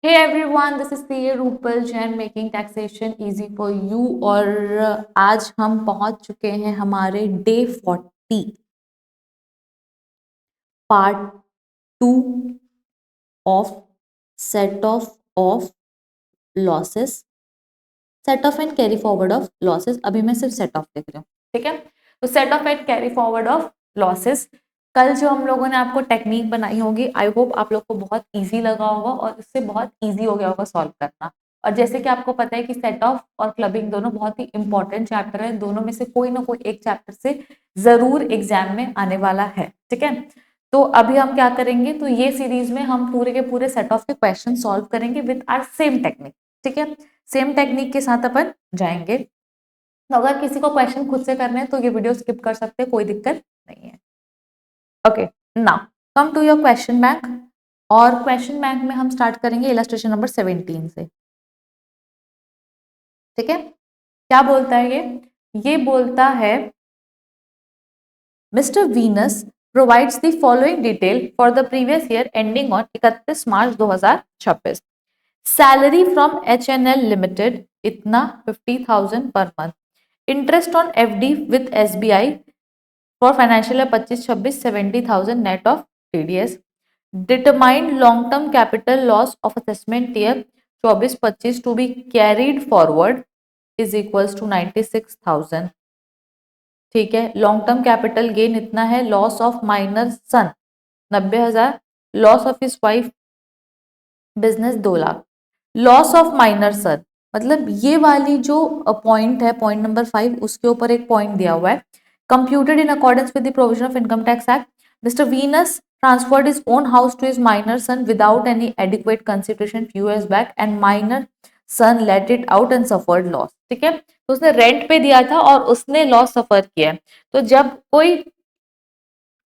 Hey everyone, this is CA Rupal Jain making taxation easy for you. और आज हम पहुंच चुके हैं हमारे day 40 part 2 of set off losses, set off and carry forward of losses. अभी मैं सिर्फ सेट ऑफ लिख रही हूँ, ठीक है। तो set off and carry forward of losses, कल जो हम लोगों ने आपको टेक्निक बनाई होगी, आई होप आप लोग को बहुत इजी लगा होगा और इससे बहुत इजी हो गया होगा सॉल्व करना। और जैसे कि आपको पता है कि सेट ऑफ और क्लबिंग दोनों बहुत ही इंपॉर्टेंट चैप्टर है, दोनों में से कोई ना कोई एक चैप्टर से जरूर एग्जाम में आने वाला है, ठीक है। तो अभी हम क्या करेंगे, तो ये सीरीज में हम पूरे के पूरे सेट ऑफ के क्वेश्चन सॉल्व करेंगे विद आर सेम टेक्निक, ठीक है। सेम टेक्निक के साथ अपन जाएंगे। तो अगर किसी को क्वेश्चन खुद से करने हैं तो ये वीडियो स्किप कर सकते हैं, कोई दिक्कत नहीं है। Okay, now come to your question bank. और क्वेश्चन बैंक में हम स्टार्ट करेंगे इलस्ट्रेशन नंबर 17 से, ठीक है। क्या बोलता है ये बोलता है mister Venus provides the following detail for the previous year ending on 31 March 2026। Salary from HNL limited इतना 50,000 per month. Interest on FD with SBI for financial year 25-26 70,000 net of TDS। Determined long term capital loss of assessment year 24-25 to be carried forward is equals to 96,000, ठीक है। Long term capital gain इतना है, loss of minor son 90,000, loss of his wife business 2 lakh. Loss of minor son मतलब ये वाली जो point है, point number 5, उसके ऊपर एक पॉइंट दिया हुआ है, computed in accordance with the provision of income tax act. Mister Venus transferred his own house to his minor son without any adequate consideration few years back and minor son let it out and suffered loss, ठीक है। तो उसने rent पे दिया था और उसने loss सफर किया है। तो जब कोई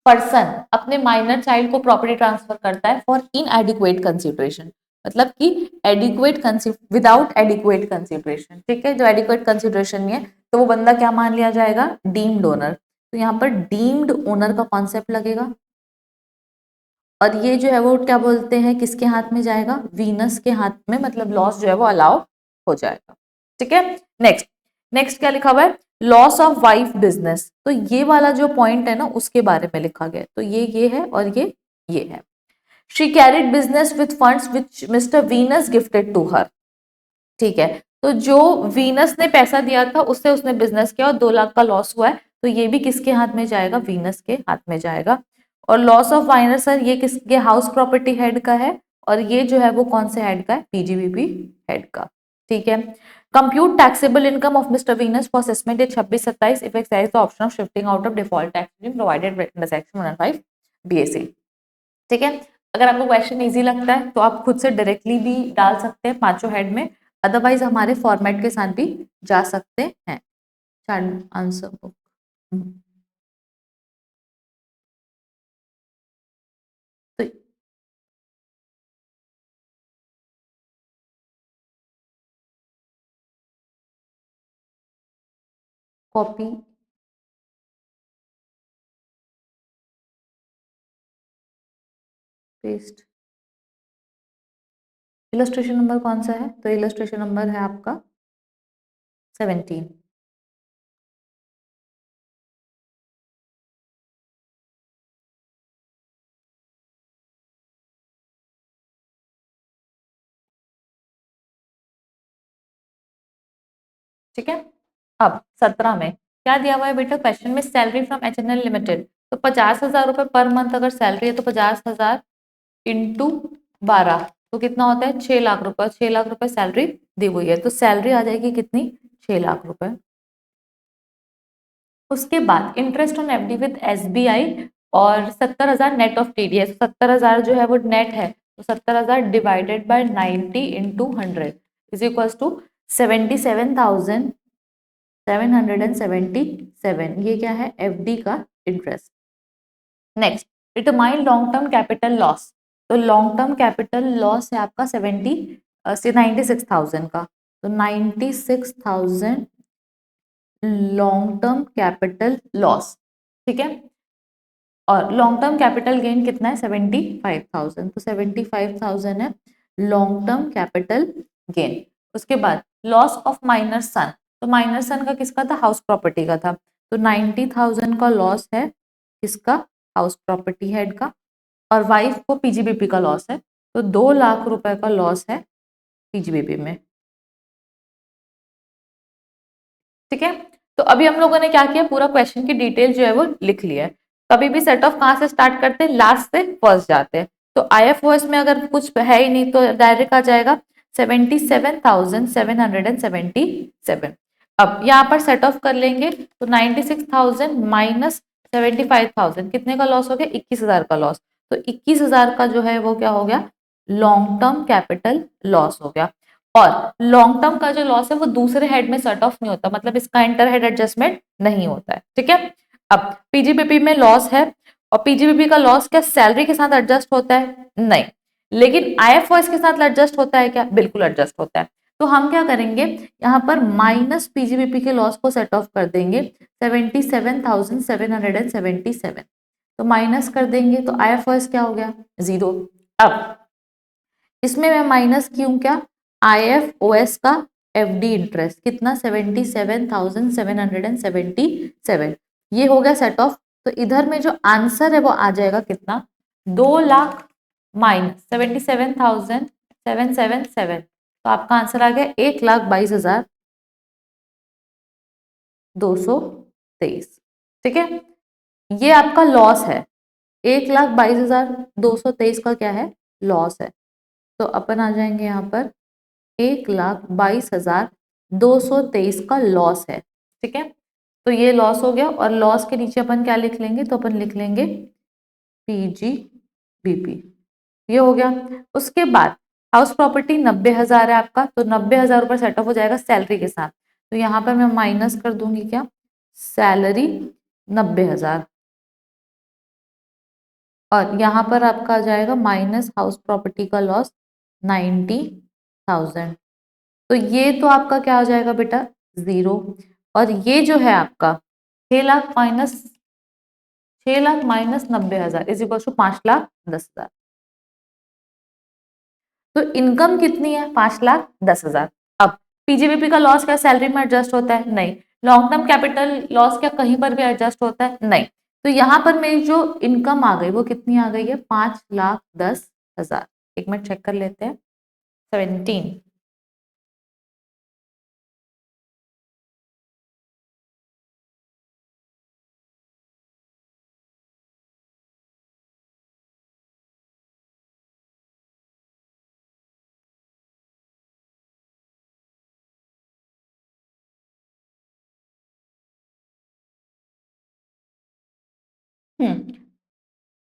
पर्सन अपने माइनर चाइल्ड को प्रॉपर्टी ट्रांसफर करता है फॉर इनएडिक्वेट कंसिडरेशन, मतलब कि एडिक्वेट विदाउट एडिक्वेट कंसिडरेशन, ठीक है। जो एडिक्वेट कंसिडरेशन नहीं है तो वो बंदा क्या मान लिया जाएगा, डीम्ड ओनर। तो यहाँ पर डीम्ड ओनर का कॉन्सेप्ट लगेगा। और ये जो है वो क्या बोलते हैं, किसके हाथ में जाएगा, वीनस के हाथ में, मतलब लॉस जो है वो अलाउ हो जाएगा, ठीक है। नेक्स्ट नेक्स्ट क्या लिखा हुआ है, लॉस ऑफ वाइफ बिजनेस। तो ये वाला जो पॉइंट है ना, उसके बारे में लिखा गया। तो ये है और ये है। She carried business with funds which mister Venus gifted to her, ठीक है। तो जो वीनस ने पैसा दिया था उससे उसने बिजनेस किया और 2 लाख का लॉस हुआ है, तो ये भी किसके हाथ में जाएगा, वीनस के हाथ में जाएगा। और लॉस ऑफ माइनर सर ये किसके, हाउस प्रॉपर्टी हेड का है, और ये जो है वो कौन से हेड का है, PGBP हेड का, ठीक है। Compute taxable income of mister Venus for assessment date 26-27 if exercise the option of shifting out of default tax provided under section 105 BAC, ठीक है। अगर आपको क्वेश्चन इजी लगता है तो आप खुद से डायरेक्टली भी डाल सकते हैं पांचों हेड में, अदरवाइज हमारे फॉर्मेट के साथ भी जा सकते हैं। आंसर बुक, तो कॉपी पेस्ट। इलस्ट्रेशन नंबर कौन सा है, तो इलस्ट्रेशन नंबर है आपका 17, ठीक है। अब 17 में क्या दिया हुआ है बेटा, क्वेश्चन में सैलरी फ्रॉम HNL लिमिटेड। तो 50,000 रुपए पर मंथ अगर सैलरी है तो 50,000 इंटू 12 तो कितना होता है, 6 लाख रुपए। 6 लाख रुपए सैलरी दी हुई है, तो सैलरी आ जाएगी कितनी, 6 लाख रुपए। उसके बाद interest on FD with SBI और 70,000 नेट ऑफ TDS। 70,000 जो है वो नेट है, तो 70,000 divided by 90 into 100 is equal to 77,777। ये क्या है, FD का interest. Next, determine long term capital loss. तो लॉन्ग टर्म कैपिटल लॉस है आपका 96,000 का, तो 96,000 लॉन्ग टर्म कैपिटल लॉस, ठीक है। और लॉन्ग टर्म कैपिटल गेन कितना है, 75,000, तो 75,000 है लॉन्ग टर्म कैपिटल गेन। उसके बाद लॉस ऑफ माइनर सन, तो माइनर सन का किसका था, हाउस प्रॉपर्टी का था, तो 90,000 का लॉस है किसका, हाउस प्रॉपर्टी हेड का, और वाइफ को पीजीबीपी का लॉस है, तो 2 लाख रुपए का लॉस है पीजीबीपी में। ठीक है, तो अभी हम लोगों ने क्या किया, पूरा क्वेश्चन की डिटेल जो है वो लिख लिया है। कभी भी सेट ऑफ कहाँ से स्टार्ट करते हैं, लास्ट से फर्स्ट जाते हैं, तो आईएफओएस में अगर कुछ है ही नहीं तो डायरेक्ट आ जाएगा 77,777। अब यहाँ पर सेट ऑफ कर लेंगे तो 96,000 माइनस 75,000 कितने का लॉस हो गया, 21,000 का लॉस, तो 21,000 का जो है वो क्या हो गया, लॉन्ग टर्म कैपिटल लॉस हो गया। और लॉन्ग टर्म का जो लॉस है वो दूसरे हेड में सेट ऑफ नहीं होता, मतलब इसका इंटर हेड एडजस्टमेंट नहीं होता है। ठीक है, अब पीजीबीपी में लॉस है, और पीजीबीपी का लॉस क्या सैलरी के साथ एडजस्ट होता है, नहीं, लेकिन आईएफओएस के साथ एडजस्ट होता है क्या, बिल्कुल एडजस्ट होता है। तो हम क्या करेंगे, यहाँ पर माइनस पीजीबीपी के लॉस को सेट ऑफ कर देंगे 77,777, तो माइनस कर देंगे तो आईएफओएस क्या हो गया, जीरो। अब इसमें मैं माइनस क्यों, क्या आईएफओएस का एफडी इंटरेस्ट कितना 77,777, ये हो गया सेट ऑफ। तो इधर में जो आंसर है वो आ जाएगा कितना, 2 लाख माइनस 77,777, तो आपका आंसर आ गया 1,22,223। ठीक है, ये आपका लॉस है, 1,22,223 का क्या है, लॉस है। तो अपन आ जाएंगे यहाँ पर 1,22,223 का लॉस है। ठीक है, तो ये लॉस हो गया, और लॉस के नीचे अपन क्या लिख लेंगे, तो अपन लिख लेंगे पीजीबीपी, ये हो गया। उसके बाद हाउस प्रॉपर्टी 90,000 है आपका, तो 90,000 रुपये सेट ऑफ हो जाएगा सैलरी के साथ, तो यहाँ पर मैं माइनस कर दूंगी क्या, सैलरी 90,000, और यहाँ पर आपका आ जाएगा माइनस हाउस प्रॉपर्टी का लॉस 90,000, तो ये तो आपका क्या हो जाएगा बेटा, जीरो। और ये जो है आपका 6 lakh minus 90,000 is equal to 5,10,000। तो इनकम कितनी है, 5,10,000। अब पीजीबीपी का लॉस क्या सैलरी में एडजस्ट होता है, नहीं। लॉन्ग टर्म कैपिटल लॉस क्या कहीं पर भी एडजस्ट होता है, नहीं। तो यहाँ पर मेरी जो इनकम आ गई वो कितनी आ गई है, 5,10,000। एक मिनट चेक कर लेते हैं, 17।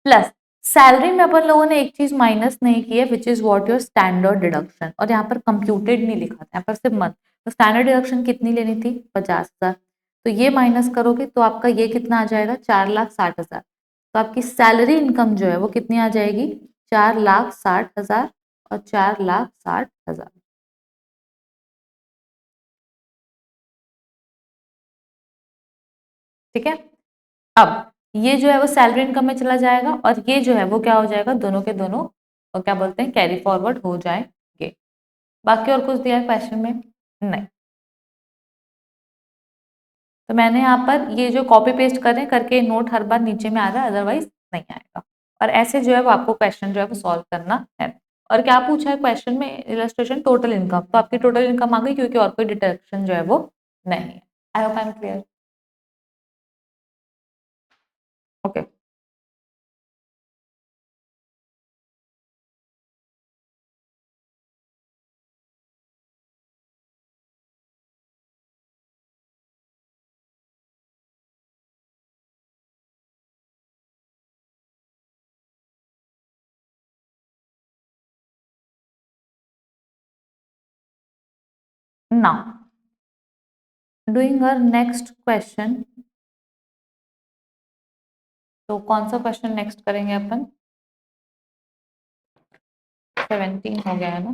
प्लस सैलरी में अपन लोगों ने एक चीज माइनस नहीं की है, which is what your standard deduction, और यहाँ पर कंप्यूटेड नहीं लिखा था, यहाँ पर सिर्फ मंथ। तो स्टैंडर्ड डिडक्शन कितनी लेनी थी, 50,000, तो ये माइनस करोगे तो आपका ये कितना आ जाएगा, 4,60,000। तो आपकी सैलरी इनकम जो है वो कितनी आ जाएगी, 4,60,000 और 4,60,000। ठीक है, अब ये जो है वो सैलरी इनकम में चला जाएगा, और ये जो है वो क्या हो जाएगा, दोनों के दोनों, और क्या बोलते हैं, कैरी फॉरवर्ड हो जाएंगे। बाकी और कुछ दिया है क्वेश्चन में, नहीं। तो मैंने यहाँ पर ये जो कॉपी पेस्ट करें करके नोट हर बार नीचे में आ रहा है, अदरवाइज नहीं आएगा। और ऐसे जो है वो आपको क्वेश्चन जो है वो सॉल्व करना है। और क्या पूछा है क्वेश्चन में, इलस्ट्रेशन टोटल इनकम, तो आपकी टोटल इनकम आ गई, क्योंकि और कोई डिडक्शन जो है वो नहीं है। I hope I am clear. Okay, now doing our next question. तो कौन सा क्वेश्चन नेक्स्ट करेंगे अपन, 17 हो गया है ना,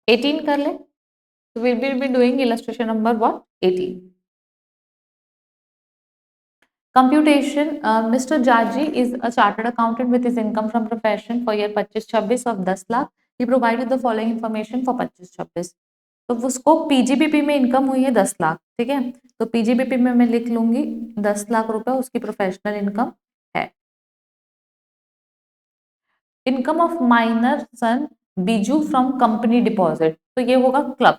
18 कर ले। तो will be doing illustration number what, 18। Computation, Mr. Jaji is a chartered accountant with his income from profession for year 25-26 of 10 lakh. He provided the following information for 25-26. तो उसको पीजीबीपी में इनकम हुई है 10 लाख, ठीक है, तो पीजीबीपी में मैं लिख लूंगी 10 लाख रुपए उसकी प्रोफेशनल इनकम है. Income of minor son Biju from company deposit, तो ये होगा क्लब.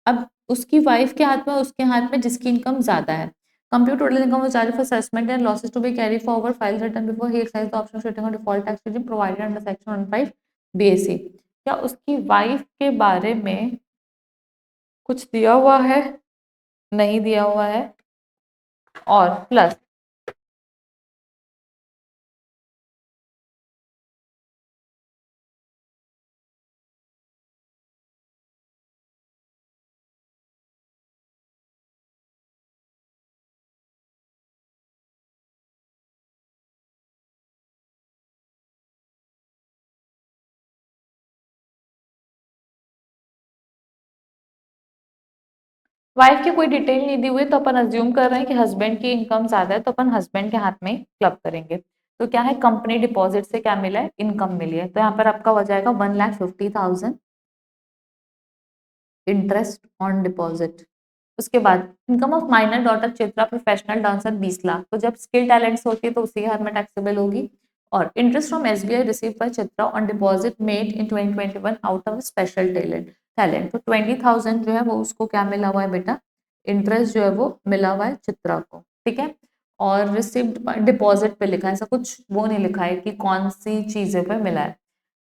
अब उसकी वाइफ के हाथ में, उसके हाथ में जिसकी इनकम ज्यादा है. Compute total income was charged for assessment and losses to be carried forward. Files written before he exercised the option stating on default tax regime provided under section 15 BAC. क्या उसकी वाइफ के बारे में कुछ दिया हुआ है? नहीं दिया हुआ है. और प्लस वाइफ की कोई डिटेल नहीं दी हुई, तो अपन अज्यूम कर रहे हैं कि हस्बैंड की इनकम ज्यादा है, तो अपन हस्बैंड के हाथ में क्लब करेंगे. तो क्या है, कंपनी डिपॉजिट से क्या मिला है, इनकम मिली है, तो यहाँ पर आपका हो जाएगा 1,50,000 इंटरेस्ट ऑन डिपॉजिट. उसके बाद income of minor daughter Chitra professional dancer 20 lakh, तो जब स्किल टैलेंट्स होती है तो उसी के हाथ में टैक्सेबल होगी. और interest from SBI receive by Chitra on deposit made in 2021 out of special talent, तो 20,000 जो है वो उसको क्या मिला हुआ है बेटा, इंटरेस्ट जो है वो मिला हुआ है चित्रा को, ठीक है. और रिसिव्ड डिपॉजिट पे लिखा है, ऐसा कुछ वो नहीं लिखा है कि कौन सी चीजें पे मिला है.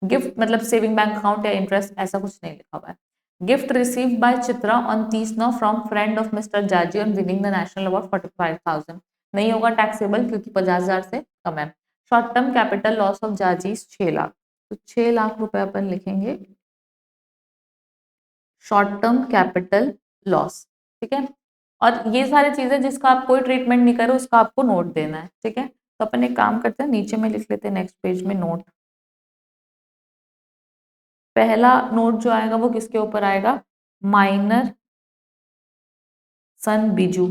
गिफ्ट मतलब सेविंग बैंक अकाउंट या इंटरेस्ट, ऐसा कुछ नहीं लिखा हुआ है. Gift received by Chitra on 30/9 from friend of mister Jaji on winning the national award 45,000, नहीं होगा टैक्सेबल क्योंकि 50,000 से कम है. Short term capital loss of Jaji 6 lakh, तो 6 लाख रुपए अपन लिखेंगे शॉर्ट टर्म कैपिटल लॉस, ठीक है. और ये सारी चीजें जिसका आप कोई ट्रीटमेंट नहीं करो उसका आपको नोट देना है, ठीक है. तो अपन एक काम करते हैं, नीचे में लिख लेते हैं नेक्स्ट पेज में नोट. पहला नोट जो आएगा वो किसके ऊपर आएगा, माइनर सन बीजू.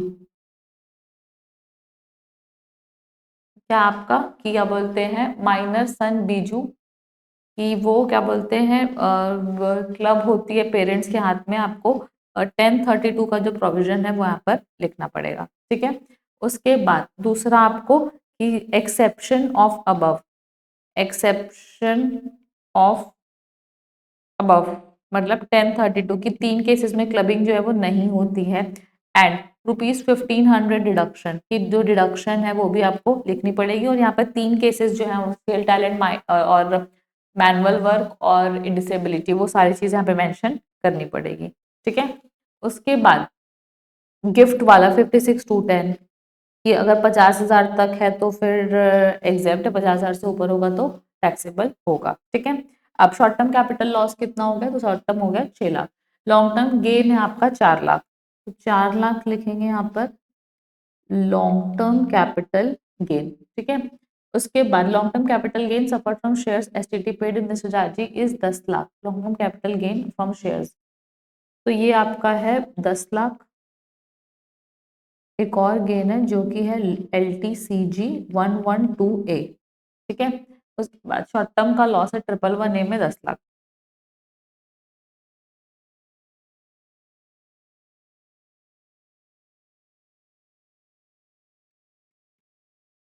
क्या आपका क्या बोलते हैं, माइनर सन बीजू कि वो क्या बोलते हैं क्लब होती है पेरेंट्स के हाथ में, आपको 1032 का जो प्रोविजन है वो यहाँ पर लिखना पड़ेगा, ठीक है. उसके बाद दूसरा आपको कि exception of above, exception of above मतलब 1032 की 3 केसेस में क्लबिंग जो है वो नहीं होती है. एंड ₹1500 डिडक्शन की जो डिडक्शन है वो भी आपको लिखनी पड़ेगी. और यहाँ पर 3 केसेस जो है स्किल टैलेंट और मैनुअल वर्क और डिसेबिलिटी, वो सारी चीजें यहाँ पे मेंशन करनी पड़ेगी, ठीक है. उसके बाद गिफ्ट वाला 56/10 कि अगर 50,000 तक है तो फिर एग्जेप्ट है, 50,000 से ऊपर होगा तो टैक्सेबल होगा, ठीक है. अब शॉर्ट टर्म कैपिटल लॉस कितना हो गया, तो शॉर्ट टर्म हो गया 6 लाख. लॉन्ग टर्म गेन है आपका 4 लाख, तो 4 लाख लिखेंगे यहाँ पर लॉन्ग टर्म कैपिटल गेन, ठीक है. उसके बाद long term capital gain suffer from shares STT paid in mister Jaji is 10 lakh long term capital gain from shares, तो ये आपका है 10 लाख. एक और गेन है जो कि है LTCG 112A, ठीक है. उसके बाद शॉर्ट टर्म का लॉस है 111A में 10 लाख.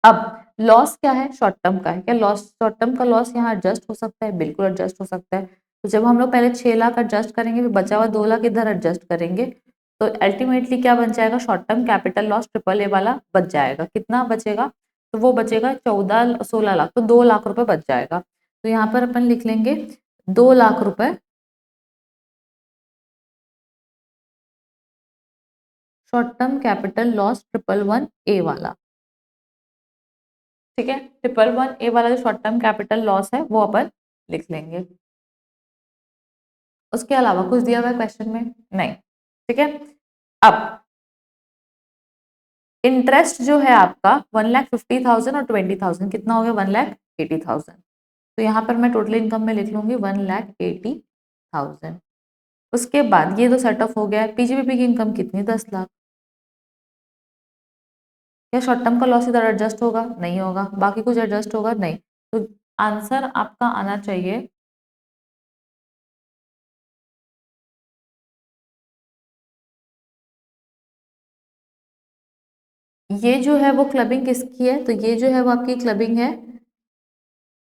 अब लॉस क्या है, शॉर्ट टर्म का है. क्या लॉस, शॉर्ट टर्म का लॉस यहाँ एडजस्ट हो सकता है, बिल्कुल एडजस्ट हो सकता है. तो जब हम लोग पहले 6 लाख एडजस्ट करेंगे फिर बचा हुआ 2 लाख इधर एडजस्ट करेंगे, तो अल्टीमेटली क्या बन जाएगा, short term capital loss triple A वाला बच जाएगा. कितना बचेगा, तो वो बचेगा 14-16 लाख, तो 2 लाख रुपए बच जाएगा. तो यहाँ पर अपन लिख लेंगे 2 लाख रुपए short term capital loss 111A वाला, ठीक है. 111A वाला जो शॉर्ट टर्म कैपिटल लॉस है वो अपन लिख लेंगे. उसके अलावा कुछ दिया हुआ है क्वेश्चन में, नहीं, ठीक है. अब इंटरेस्ट जो है आपका 1,50,000 और 20,000 कितना हो गया, 1,80,000. तो यहाँ पर मैं टोटल इनकम में लिख लूंगी 1,80,000. उसके बाद ये तो सेट ऑफ हो गया है. पीजीबीपी की इनकम कितनी, 10 लाख. क्या शॉर्ट टर्म का लॉस इधर एडजस्ट होगा? नहीं होगा। बाकी कुछ एडजस्ट होगा? नहीं। तो आंसर आपका आना चाहिए ये जो है वो क्लबिंग किसकी है? तो ये जो है वो आपकी क्लबिंग है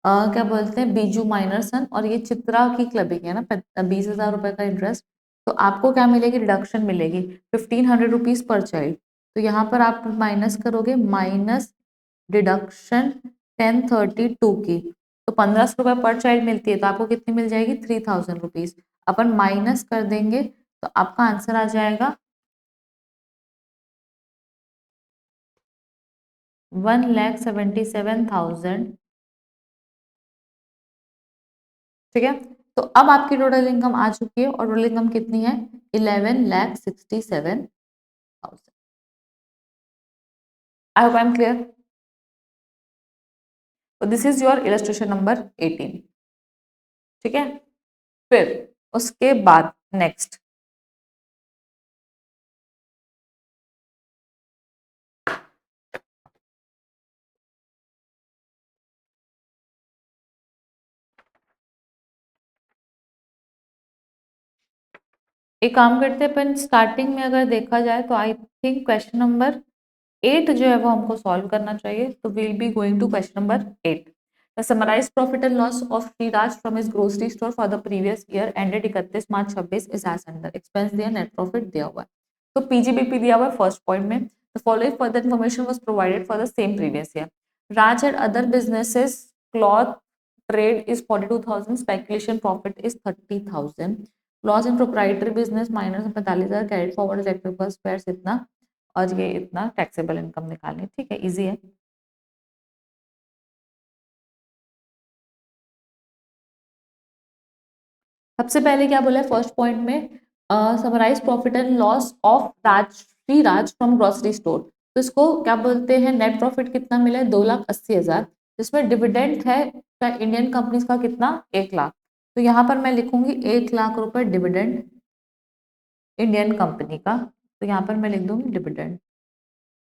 क्या बोलते हैं बीजू माइनर सन, और ये चित्रा की क्लबिंग है ना 20,000 रुपए का इंटरेस्ट। तो आपको क्या मिलेगी? रिडक्शन मिलेगी 1,500 रुपीज पर चाइल्ड। तो यहाँ पर आप माइनस करोगे माइनस डिडक्शन 1032 की, तो 1,500 रुपये पर चाइल्ड मिलती है, तो आपको कितनी मिल जाएगी? 3,000 रुपीज। अपन माइनस कर देंगे तो आपका आंसर आ जाएगा 1,77,000। ठीक है, तो अब आपकी टोटल इनकम आ चुकी है, और टोटल इनकम कितनी है? 11,67,000। I hope I am clear. तो this is your illustration number 18। ठीक है, फिर उसके बाद नेक्स्ट एक काम करते हैं अपन, स्टार्टिंग में अगर देखा जाए तो आई थिंक क्वेश्चन नंबर 8 जो है वो हमको सॉल्व करना चाहिए। तो will be going to question number 8। The summarized profit and loss of Shriraj from his grocery store for the previous year ended 31 March 26 is as under. Expense दिया, net profit दिया हुआ है। तो पीजीबीपी दिया हुआ है फर्स्ट पॉइंट में। The following further information was provided for the same previous year. Raj and other businesses cloth trade is 42,000, speculation profit is 30,000, loss in proprietary business minus 45,000, carried forward electrical spares इतना, और ये इतना taxable income निकालनी। ठीक है, easy है। सबसे पहले क्या बोला है फर्स्ट पॉइंट में? Summarize profit and loss of Shri Raj from grocery store. तो इसको क्या बोलते हैं? नेट प्रॉफिट कितना मिला है? 2,80,000, जिसमें डिविडेंड है इंडियन कंपनीज का कितना? 1,00,000। तो यहाँ पर मैं लिखूंगी 1,00,000 रुपए डिविडेंड इंडियन कंपनी का, तो यहाँ पर मैं लिख दूंगी डिविडेंड।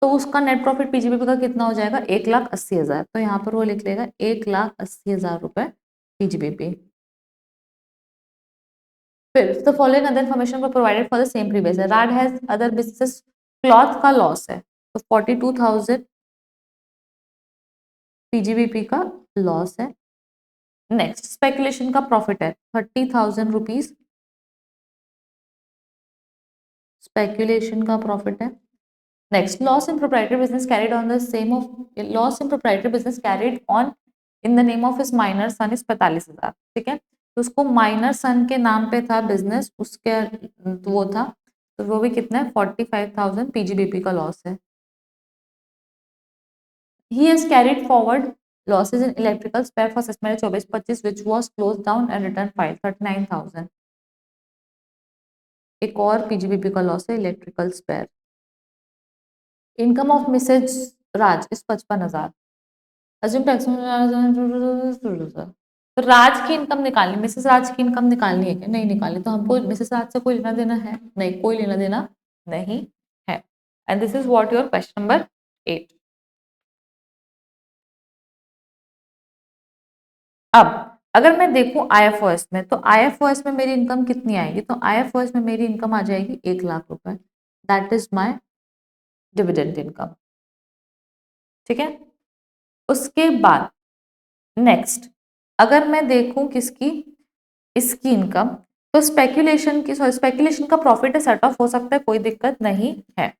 तो उसका नेट प्रॉफिट पीजीबीपी का कितना हो जाएगा? 1,80,000। तो यहाँ पर वो लिख लेगा 1,80,000 रुपए पीजीबीपी। फिर the following other information were provided for the same previous year. राड हैज अदर बिजनेस, क्लॉथ का लॉस है तो 42,000 पीजीबीपी का लॉस है। नेक्स्ट स्पेकुलेशन का प्रॉफिट है 30,000 रुपीज, स्पेकुलेशन का प्रॉफिट है। Next loss in proprietary business carried on the same of loss in proprietary business carried on in the name of his minor son is 45,000। ठीक है, तो उसको minor सन के नाम पे था बिजनेस, उसके वो था, तो वो भी कितना है? 45,000 पीजीबीपी का लॉस है। He has carried forward losses in electrical spare for Sesmere 24-25 which was closed down and return filed 39,000। एक और पीजीबीपी का लॉस है electrical spare. Income of missus Raj is 55,000। Assume tax तो राज की इनकम निकालनी, मिसेस राज की इनकम निकालनी है कि नहीं निकालनी? तो हमको मिसेस राज से कोई लेना देना है? नहीं, कोई लेना देना नहीं है। And this is what your question number 8। अब अगर मैं देखूं आईएफओएस में, तो आईएफओएस में मेरी इनकम कितनी आएगी? तो आईएफओएस में मेरी इनकम आ जाएगी 1,00,000 रुपए। That is my dividend income. ठीक है, उसके बाद नेक्स्ट अगर मैं देखूं किसकी, इसकी इनकम, तो स्पेक्यूलेशन की, सॉरी स्पेक्यूलेशन का प्रॉफिट है, सेट ऑफ हो सकता है, कोई दिक्कत नहीं है।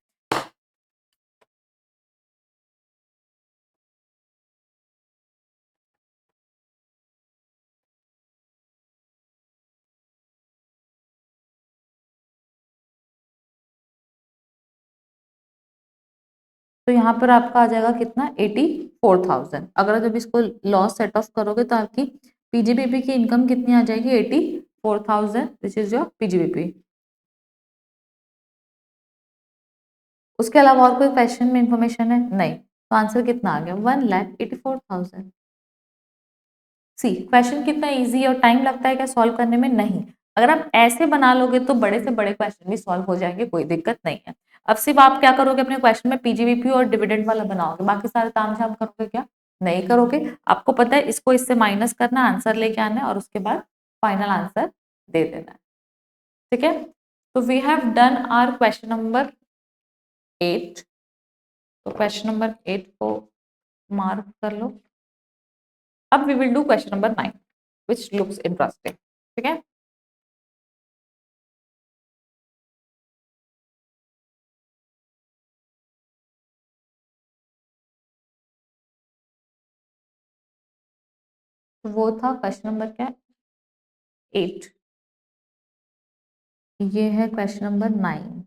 तो यहाँ पर आपका आ जाएगा कितना? 84,000। अगर जब इसको लॉस सेट ऑफ करोगे तो आपकी पीजीबीपी की इनकम कितनी आ जाएगी? 84,000। This is your PGBP. उसके अलावा और कोई क्वेश्चन में इंफॉर्मेशन है? नहीं। तो आंसर कितना आ गया? 1,84,000। सी क्वेश्चन कितना इजी और टाइम लगता है क्या सॉल्व करने में? नहीं। अगर आप ऐसे बना लोगे तो बड़े से बड़े क्वेश्चन भी सॉल्व हो जाएंगे, कोई दिक्कत नहीं है। अब सिर्फ आप क्या करोगे अपने क्वेश्चन में पीजीबीपी और डिविडेंड वाला बनाओगे, बाकी सारे तामझाम करोगे क्या? नहीं करोगे। आपको पता है इसको इससे माइनस करना, आंसर लेके आना है और उसके बाद फाइनल आंसर दे देना है। ठीक है, तो we have done our question number 8। तो क्वेश्चन नंबर 8 को मार्क कर लो। अब we will do question number 9 which looks interesting. ठीक है, वो था क्वेश्चन नंबर क्या? 8। ये है क्वेश्चन नंबर 9।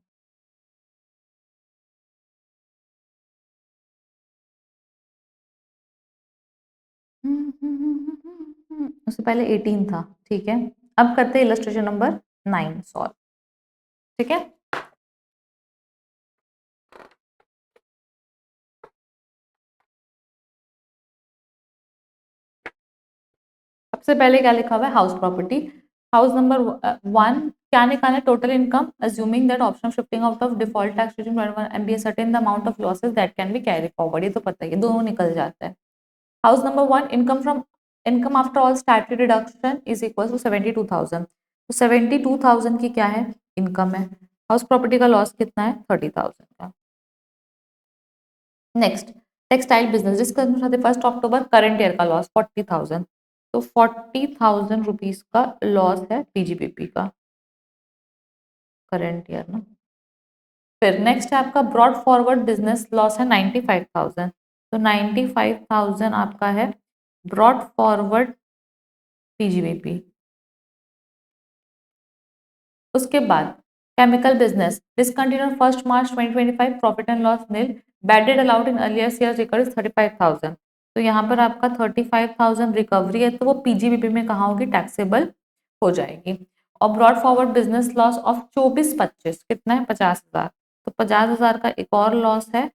उससे पहले 18 था। ठीक है, अब करते हैं इलस्ट्रेशन नंबर 9 सॉल्व। ठीक है, सबसे पहले क्या लिखा हुआ है? House property. हाउस नंबर 1 क्या निकालना है? Total income assuming that option shifting out of default tax regime and be certain the amount of losses that can be carry forward. ये तो पता ही है, दोनों निकल जाता है। House number 1 income from income after all statutory deduction is equal to 72,000। तो 72,000 की क्या है? इनकम है। हाउस प्रॉपर्टी का लॉस कितना है? 30,000 का। नेक्स्ट, टेक्सटाइल बिजनेस जिसका 1 अक्टूबर करंट ईयर का लॉस 40,000। तो 40,000 रुपीज का लॉस है पीजीबीपी का करंट ईयर ना। फिर नेक्स्ट है आपका ब्रॉड फॉरवर्ड बिजनेस लॉस है 95,000। तो 95,000 आपका है ब्रॉड फॉरवर्ड पीजीबीपी। उसके बाद chemical business discontinued 1 March 2025, profit and loss nil, bad debt allowed in earlier years record is 35,000। तो यहाँ पर आपका 35,000 रिकवरी है, तो वो पीजीबीपी में कहाँ होगी? टैक्सेबल हो जाएगी। और brought forward business loss of 24-25 कितना है? 50,000। तो 50,000 का एक और लॉस है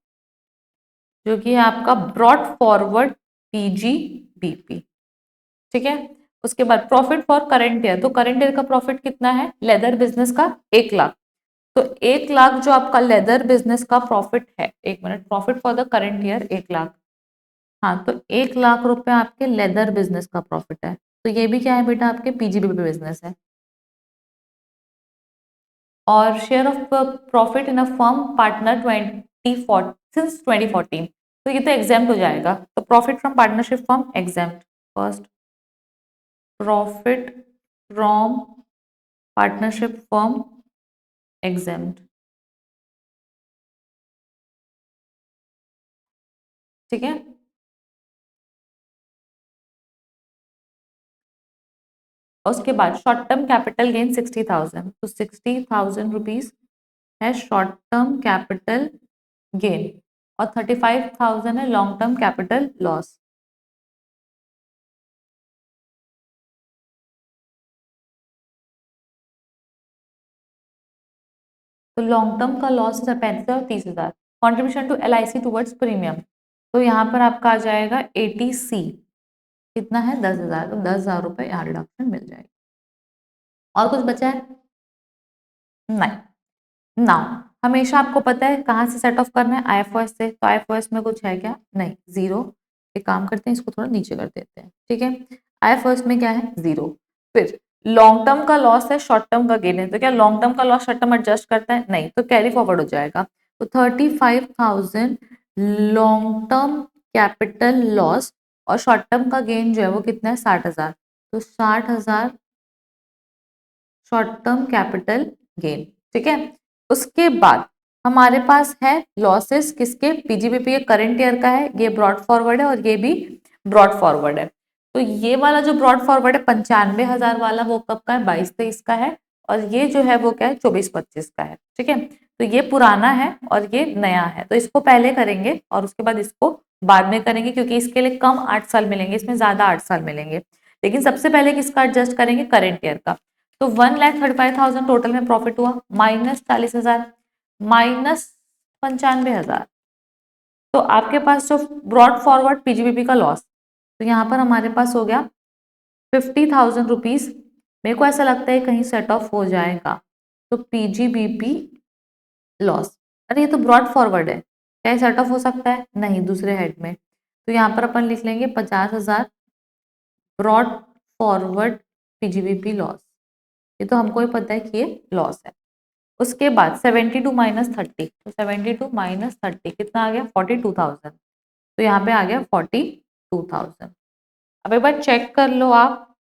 जो कि है आपका ब्रॉड फॉरवर्ड पीजीबीपी। ठीक है, उसके बाद प्रॉफिट फॉर करंट ईयर। तो करंट ईयर का प्रॉफिट कितना है लेदर बिजनेस का? 1 लाख। तो 1 लाख जो आपका लेदर बिजनेस का प्रॉफिट है, 1 minute, profit for the current year 1 lakh. हाँ, तो 1 लाख रुपए आपके लेदर बिजनेस का प्रॉफिट है। तो ये भी क्या है बेटा? आपके पीजीबीपी बिजनेस है। और share of profit in a firm partner 2014 तो ये तो एग्जाम्प्ट हो जाएगा। तो profit from partnership firm exempt. First, profit from partnership firm exempt. ठीक है, उसके बाद शॉर्ट टर्म कैपिटल गेन 60,000। तो 60,000 रुपीज है शॉर्ट टर्म कैपिटल गेन और 35,000 है लॉन्ग टर्म कैपिटल लॉस। तो लॉन्ग टर्म का लॉस है 35 और 30,000। Contribution to LIC towards premium, तो यहाँ पर आपका आ जाएगा 80C, कितना है? 10,000। तो 10,000 रुपये यहाँ रिडक्शन मिल जाएगी। और कुछ बचा है? नहीं। नाउ हमेशा आपको पता है कहाँ से सेट ऑफ करना है? आईएफओएस से। तो आईएफओएस में कुछ है क्या? नहीं, जीरो। एक काम करते हैं, इसको थोड़ा नीचे कर देते हैं। ठीक है, आईएफओएस में क्या है? जीरो। फिर लॉन्ग टर्म का लॉस है, शॉर्ट टर्म का गेन है। तो क्या लॉन्ग टर्म का लॉस शॉर्ट टर्म एडजस्ट करता है? नहीं, तो कैरी फॉरवर्ड हो जाएगा। तो 35,000 लॉन्ग टर्म कैपिटल लॉस और शॉर्ट टर्म का गेन जो है वो कितना है? 60,000। तो 60,000 शॉर्ट टर्म कैपिटल गेन। ठीक है, उसके बाद हमारे पास है लॉसेस किसके? पीजीबीपी के करंट ईयर का है, ये ब्रॉड फॉरवर्ड है और ये भी ब्रॉड फॉरवर्ड है। तो ये वाला जो ब्रॉड फॉरवर्ड है 95,000 वाला, वो कब का है? 22-23 का है। और ये जो है वो क्या है? 24-25 का है। ठीक है, तो ये पुराना है और ये नया है। तो इसको पहले करेंगे और उसके बाद इसको बाद में करेंगे, क्योंकि इसके लिए कम 8 साल मिलेंगे, इसमें ज्यादा 8 साल मिलेंगे। लेकिन सबसे पहले किसका एडजस्ट करेंगे? करंट ईयर का। तो 1,35,000 टोटल में प्रॉफिट हुआ, माइनस 40,000 माइनस 95,000। तो आपके पास जो ब्रॉड फॉरवर्ड पीजीबीपी का लॉस, तो यहाँ पर हमारे पास हो गया 50,000 रुपीज। मेरे को ऐसा लगता है कहीं सेट ऑफ हो जाएगा। तो पीजीबीपी लॉस, अरे ये तो ब्रॉड फॉरवर्ड है, क्या सेट ऑफ हो सकता है? नहीं, दूसरे हेड में। तो यहाँ पर अपन लिख लेंगे 50,000 ब्रॉड फॉरवर्ड पीजीबीपी लॉस। ये तो हमको ही पता है कि ये लॉस है। उसके बाद 72 माइनस 30, तो 72 माइनस 30 कितना आ गया? 42,000। तो यहाँ पे आ गया 42,000। अब एक बार चेक कर लो आप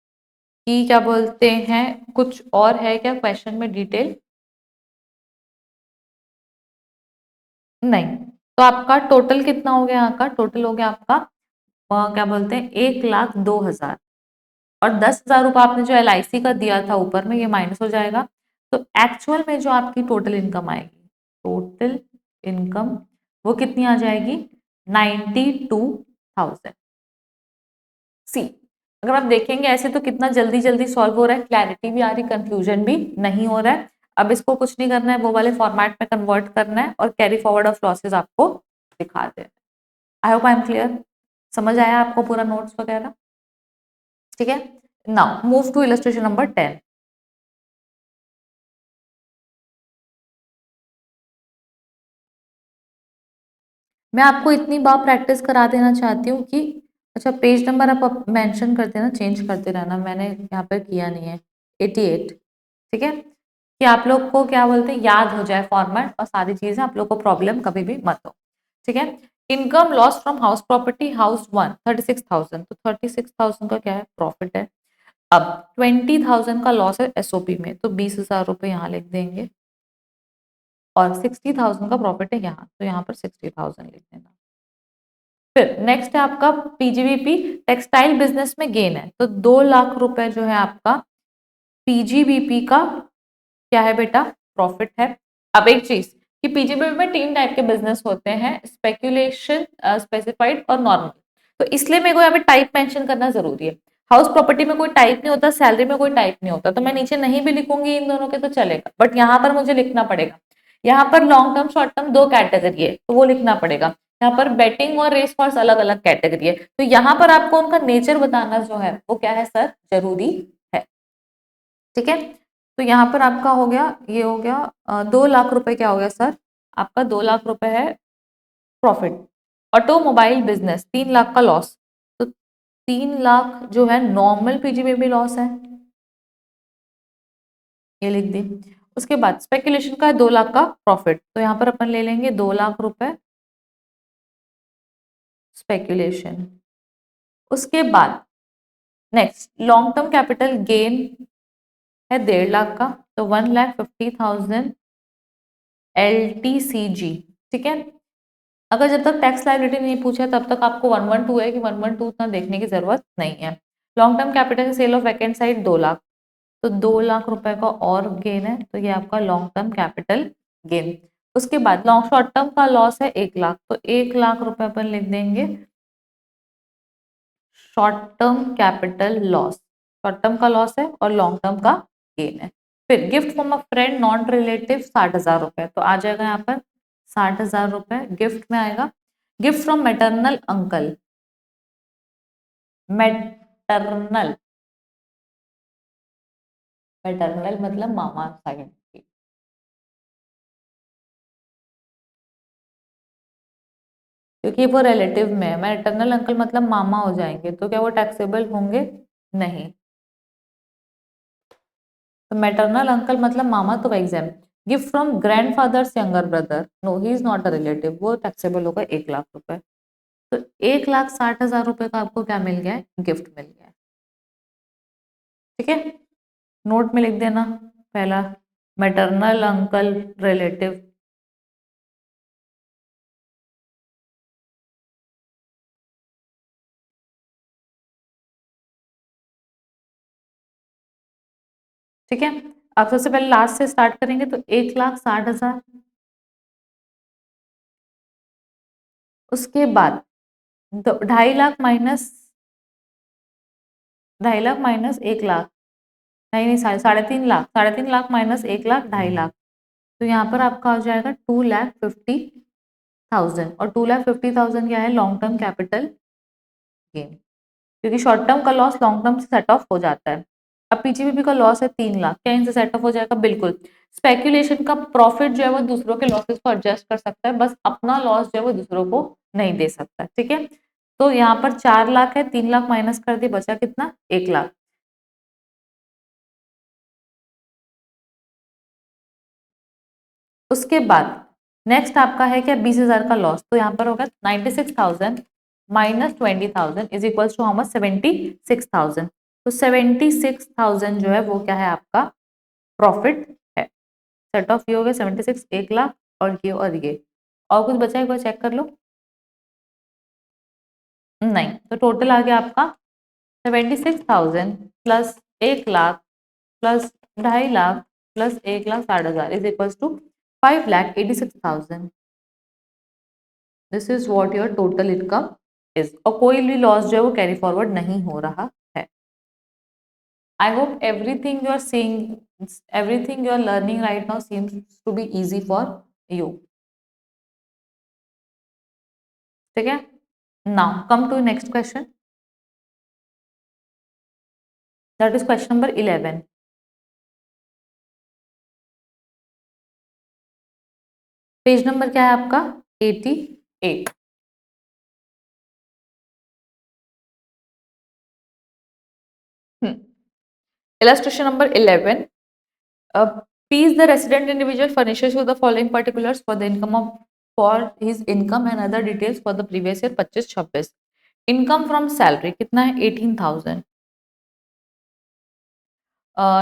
कि क्या बोलते हैं, कुछ और है क्या क्वेश्चन में डिटेल? नहीं। तो आपका टोटल कितना हो गया? यहाँ का टोटल हो गया आपका क्या बोलते हैं 1,02,000, और 10,000 रुपये आपने जो LIC का दिया था ऊपर में, ये माइनस हो जाएगा। तो एक्चुअल में जो आपकी टोटल इनकम आएगी, टोटल इनकम वो कितनी आ जाएगी? 92,000। सी, अगर आप देखेंगे ऐसे तो कितना जल्दी जल्दी सॉल्व हो रहा है, क्लैरिटी भी आ रही, कंफ्यूजन भी नहीं हो रहा है। अब इसको कुछ नहीं करना है, वो वाले फॉर्मेट में कन्वर्ट करना है और कैरी फॉरवर्ड ऑफ लॉसेस आपको दिखा देना है। I hope I am clear. समझ आया आपको पूरा नोट्स वगैरह? ठीक है, now move to illustration number 10। मैं आपको इतनी बार प्रैक्टिस करा देना चाहती हूँ कि अच्छा पेज नंबर आप मेंशन करते रहना, चेंज करते रहना, मैंने यहाँ पर किया नहीं है। 88, ठीक है, कि आप लोग को क्या बोलते हैं याद हो जाए फॉर्मेट और सारी चीजें, आप लोग को प्रॉब्लम कभी भी मत हो। ठीक है, income loss from house property house 1 36,000, तो 36,000 का क्या है? प्रॉफिट है। अब 20,000 का लॉस है SOP में, तो 20,000 रुपये यहाँ लिख देंगे, और 60,000 का प्रॉफिट है यहाँ, तो यहाँ पर 60,000 लिख देना। फिर नेक्स्ट है आपका PGBP, टेक्सटाइल बिजनेस में गेन है, तो 2 लाख रुपए जो है आपका PGBP का क्या है बेटा? प्रॉफिट है। अब एक चीज कि पीजीबीपी में 3 टाइप के बिजनेस होते हैं, स्पेक्यूलेशन, स्पेसिफाइड और नॉर्मल। तो इसलिए मेरे को यहाँ पे टाइप मेंशन करना जरूरी है। हाउस प्रॉपर्टी में कोई टाइप नहीं होता, सैलरी में कोई टाइप नहीं होता, तो मैं नीचे नहीं भी लिखूंगी इन दोनों के तो चलेगा, बट यहाँ पर मुझे लिखना पड़ेगा। यहाँ पर long term short term 2 category है, तो वो लिखना पड़ेगा। यहाँ पर बेटिंग और रेस हॉर्स अलग अलग कैटेगरी है, तो यहाँ पर आपको उनका नेचर बताना जो है वो क्या है सर? जरूरी है। ठीक है, तो यहाँ पर आपका हो गया, ये हो गया 2 लाख रुपए, क्या हो गया सर? आपका 2 लाख रुपए है प्रॉफिट। ऑटोमोबाइल बिजनेस 3 लाख का लॉस, तो 3 लाख जो है नॉर्मल पीजी में भी लॉस है, ये लिख दी। उसके बाद स्पेकुलेशन का है 2 लाख का प्रॉफिट, तो यहाँ पर अपन ले लेंगे 2 लाख रुपए स्पेकुलेशन। उसके बाद next long term capital gain है 1.5 लाख का, तो 1,50,000 LTCG। ठीक है, अगर जब तक टैक्स लायबिलिटी नहीं पूछा तब तक आपको 112 है कि 112 उतना देखने की जरूरत नहीं है। Long term capital sale of vacant site 2 lakh, तो 2 लाख रुपए का और गेन है, तो ये आपका लॉन्ग टर्म कैपिटल गेन। उसके बाद लॉन्ग शॉर्ट टर्म का लॉस है 1 लाख, तो 1 लाख रुपए अपन लिख देंगे short term capital loss. Short term का लॉस है और लॉन्ग टर्म का गेन है। फिर gift from a friend non relative 60,000 रुपए, तो आ जाएगा यहाँ पर 60,000 रुपए गिफ्ट में आएगा। Gift from maternal uncle, maternal, maternal मतलब मामा साइड की, क्योंकि वो रिलेटिव में है। मैटरनल अंकल मतलब मामा हो जाएंगे, तो क्या वो टैक्सेबल होंगे? नहीं। तो मैटरनल अंकल मतलब मामा, तो exam. Gift from grandfather's younger brother, no he is not a relative, वो टैक्सेबल होगा 1 लाख रुपए। तो 1,60,000 रुपए का आपको क्या मिल गया है? गिफ्ट मिल गया है। ठीक है, नोट में लिख देना पहला, मैटरनल अंकल रिलेटिव। ठीक है, अब सबसे पहले लास्ट से स्टार्ट करेंगे, तो 1,60,000। उसके बाद 2.5 लाख माइनस, 1 लाख, नहीं नहीं, 3.5 लाख, 3.5 लाख माइनस 1 लाख, 2.5 लाख, तो यहाँ पर आपका हो जाएगा 2,50,000, और 2,50,000 क्या है? लॉन्ग टर्म कैपिटल गेन, क्योंकि शॉर्ट टर्म का लॉस लॉन्ग टर्म से सेट ऑफ हो जाता है। अब पीजीबीबी का लॉस है 3 लाख, क्या इनसे सेट ऑफ हो जाएगा? बिल्कुल। स्पेक्यूलेशन का प्रॉफिट जो है वो दूसरों के लॉसेस को एडजस्ट कर सकता है, बस अपना लॉस जो है वो दूसरों को नहीं दे सकता, ठीक है। तो यहाँ पर 4 लाख है, 3 लाख माइनस कर दिए, बचा कितना? 1 लाख। उसके बाद नेक्स्ट आपका है क्या? 20,000 का लॉस, तो यहाँ पर होगा 96,000 minus 20,000 is equal to how much? 76,000। तो 76,000 जो है वो क्या है आपका? प्रॉफिट है। सेट ऑफ ये हो गया 76, 1 लाख, और ये और कुछ बचा है? एक बार चेक कर लो। नहीं, तो टोटल आ गया आपका 76,000 plus 1 lakh plus 2.5 lakh plus 1,60,000 is equal to 5,86,000। This is what your total income is. और कोई भी लॉस जो है वो कैरी फॉरवर्ड नहीं हो रहा है। I hope everything you are seeing, everything you are learning right now seems to be easy for you, ठीक है। Now come to next question, that is question number 11। Page number क्या है आपका? 88। Illustration number 11. P is the resident individual furnishes you the following particulars for the income of for his income and other details for the previous year 25-26। Income from salary कितना है? 18,000।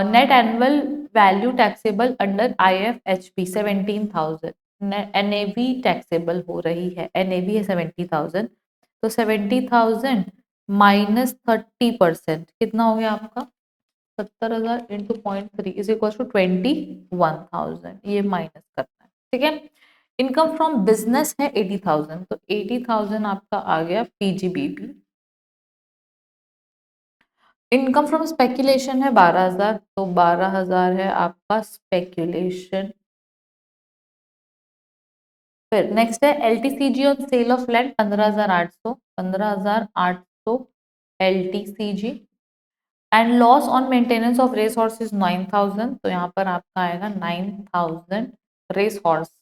Net annual value taxable under IFHP 17,000। NAV taxable हो रही है, NAV है 70,000, तो 70,000 minus 30% कितना हो गया आपका? 70,000 इंटू 0.3 इज इक्वल टू 21,000, ये माइनस करना है, ठीक है। इनकम फ्रॉम बिजनेस है 80,000, तो 80,000 आपका आ गया पीजीबीपी। इनकम फ्रॉम स्पेक्यूलेशन है 12,000, तो 12,000 है आपका स्पेक्यूलेशन। फिर नेक्स्ट है LTCG on sale of land 15,800, 15,800 LTCG। And loss on maintenance of race horse is 9,000, तो यहाँ पर आपका आएगा 9,000 रेस हॉर्स।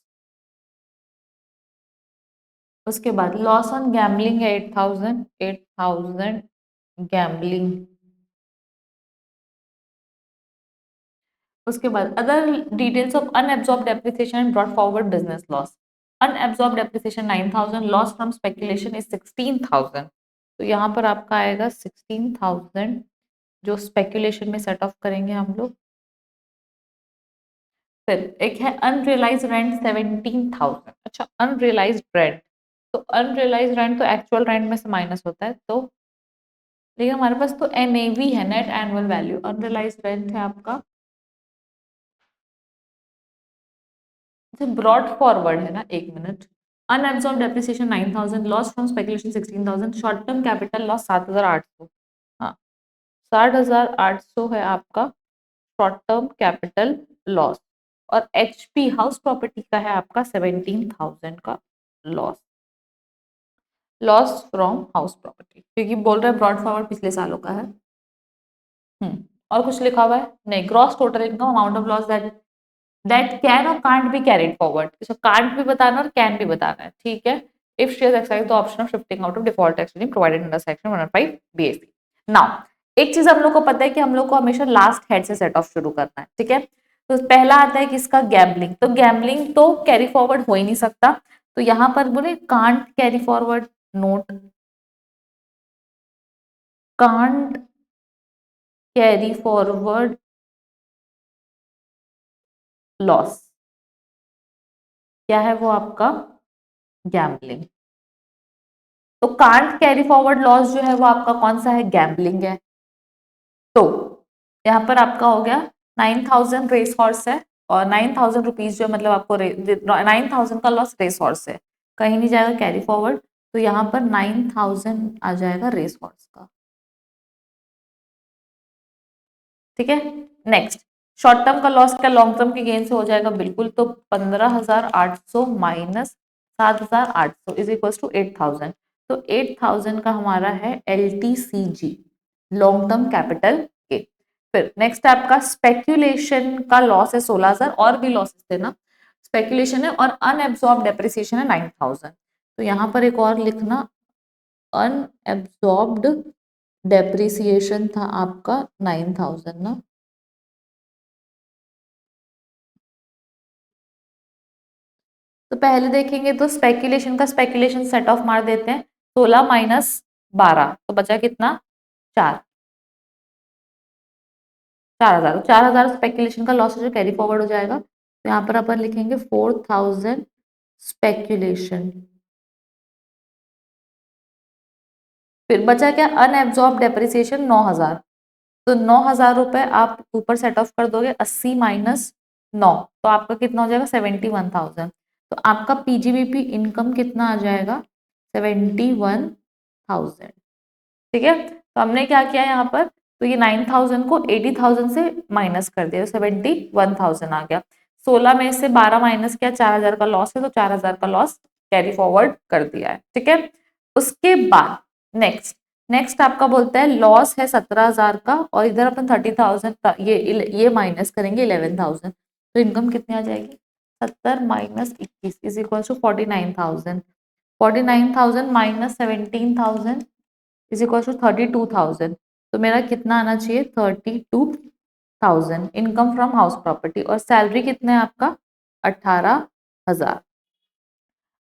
उसके बाद लॉस ऑन गैम्बलिंग है 8,000, 8,000 गैम्बलिंग। उसके बाद other details of unabsorbed depreciation and brought forward business loss. Unabsorbed depreciation 9,000, loss from speculation is 16,000, तो यहाँ पर आपका आएगा 16,000 जो स्पेक्यूलेशन में सेट ऑफ करेंगे हम लोग। फिर एक है अनरियलाइज रेंट 17,000। अच्छा, अनरियलाइज रेंट, तो अनरियलाइज रेंट तो एक्चुअल रेंट में से माइनस होता है, तो लेकिन हमारे पास तो NAV है, net annual value. Unrealised rent है आपका, ब्रॉड फॉरवर्ड है ना, एक minute. Unabsorbed depreciation 9,000, loss from speculation 16,000, short term capital loss 7,800। हाँ, 60,800 है आपका शॉर्ट टर्म कैपिटल लॉस। और HP हाउस प्रॉपर्टी का है आपका 17,000 का loss, loss from house property, क्योंकि बोल रहा है ब्रॉड फॉरवर्ड पिछले सालों का है। और कुछ लिखा हुआ है? नहीं। Gross total income amount of loss that can और कांट बी कैरिड फॉरवर्ड। तो कांट भी बताना और कैन भी बताना है, ठीक है। If share exercise the option of shifting out of default tax regime provided under section 105 BAC। Now एक चीज हम लोग को पता है कि हम लोग को हमेशा लास्ट हेड से सेट ऑफ शुरू करना है, ठीक है। तो पहला आता है किसका? गैम्बलिंग। तो गैम्बलिंग तो कैरी फॉरवर्ड हो ही नहीं सकता, तो यहाँ पर बोले can't carry forward, note can't carry forward loss, क्या है वो आपका? गैम्बलिंग। तो कांट कैरी फॉरवर्ड लॉस जो है वो आपका कौन सा है? गैम्बलिंग है। तो यहाँ पर आपका हो गया 9,000 रेस हॉर्स है, और 9,000 रुपीज जो मतलब आपको 9,000 का लॉस रेस हॉर्स है, कहीं नहीं जाएगा कैरी फॉरवर्ड, तो यहाँ पर 9,000 आ जाएगा रेस हॉर्स का, ठीक है। नेक्स्ट, शॉर्ट टर्म का लॉस क्या लॉन्ग टर्म के गेन से हो जाएगा? बिल्कुल। तो 15,800 माइनस 7,800 इज इक्वल टू 8,000, तो 8,000 का हमारा है LTCG, long term capital gain. फिर नेक्स्ट आपका स्पेक्यूलेशन का लॉस है 16,000, और भी लॉसेस थे ना, स्पेक्यूलेशन है, और अनएब्सॉर्ब डेप्रिसिएशन है 9,000। तो यहाँ पर एक और लिखना, अनएब्सॉर्ब्ड डेप्रिसिएशन था आपका 9,000 ना। तो पहले देखेंगे तो स्पेक्यूलेशन का स्पेक्यूलेशन सेट ऑफ मार देते हैं, 16 माइनस 12 तो बचा कितना, 4, 4,000। 4,000 स्पेक्यूलेशन का लॉस जो कैरी फॉरवर्ड हो जाएगा, तो यहाँ पर अपन लिखेंगे 4,000 स्पेक्यूलेशन। फिर बचा क्या, अनएब्सॉर्ब डेप्रिसिएशन 9,000। तो 9,000 रुपए आप ऊपर सेट ऑफ कर दोगे, 80 माइनस 9, तो आपका कितना हो जाएगा, 71,000। तो आपका पीजीबीपी इनकम कितना आ जाएगा, 71,000। ठीक है, तो हमने क्या किया यहाँ पर, तो ये 9,000 को 80,000 से माइनस कर दिया, 71,000 आ गया। 16 में से 12 माइनस किया, 4,000 का लॉस है, तो 4,000 का लॉस कैरी फॉरवर्ड कर दिया है। ठीक है, उसके बाद नेक्स्ट नेक्स्ट आपका बोलता है लॉस है 17,000 का, और इधर अपन 30,000 का ये माइनस करेंगे 11,000, तो इनकम कितनी आ जाएगी, 70 minus 21 is equal to 49,000। 49,000 minus 17,000 is equal to 32,000। तो मेरा कितना आना चाहिए, 32,000 इनकम फ्रॉम हाउस प्रॉपर्टी, और सैलरी कितना है आपका, 18,000।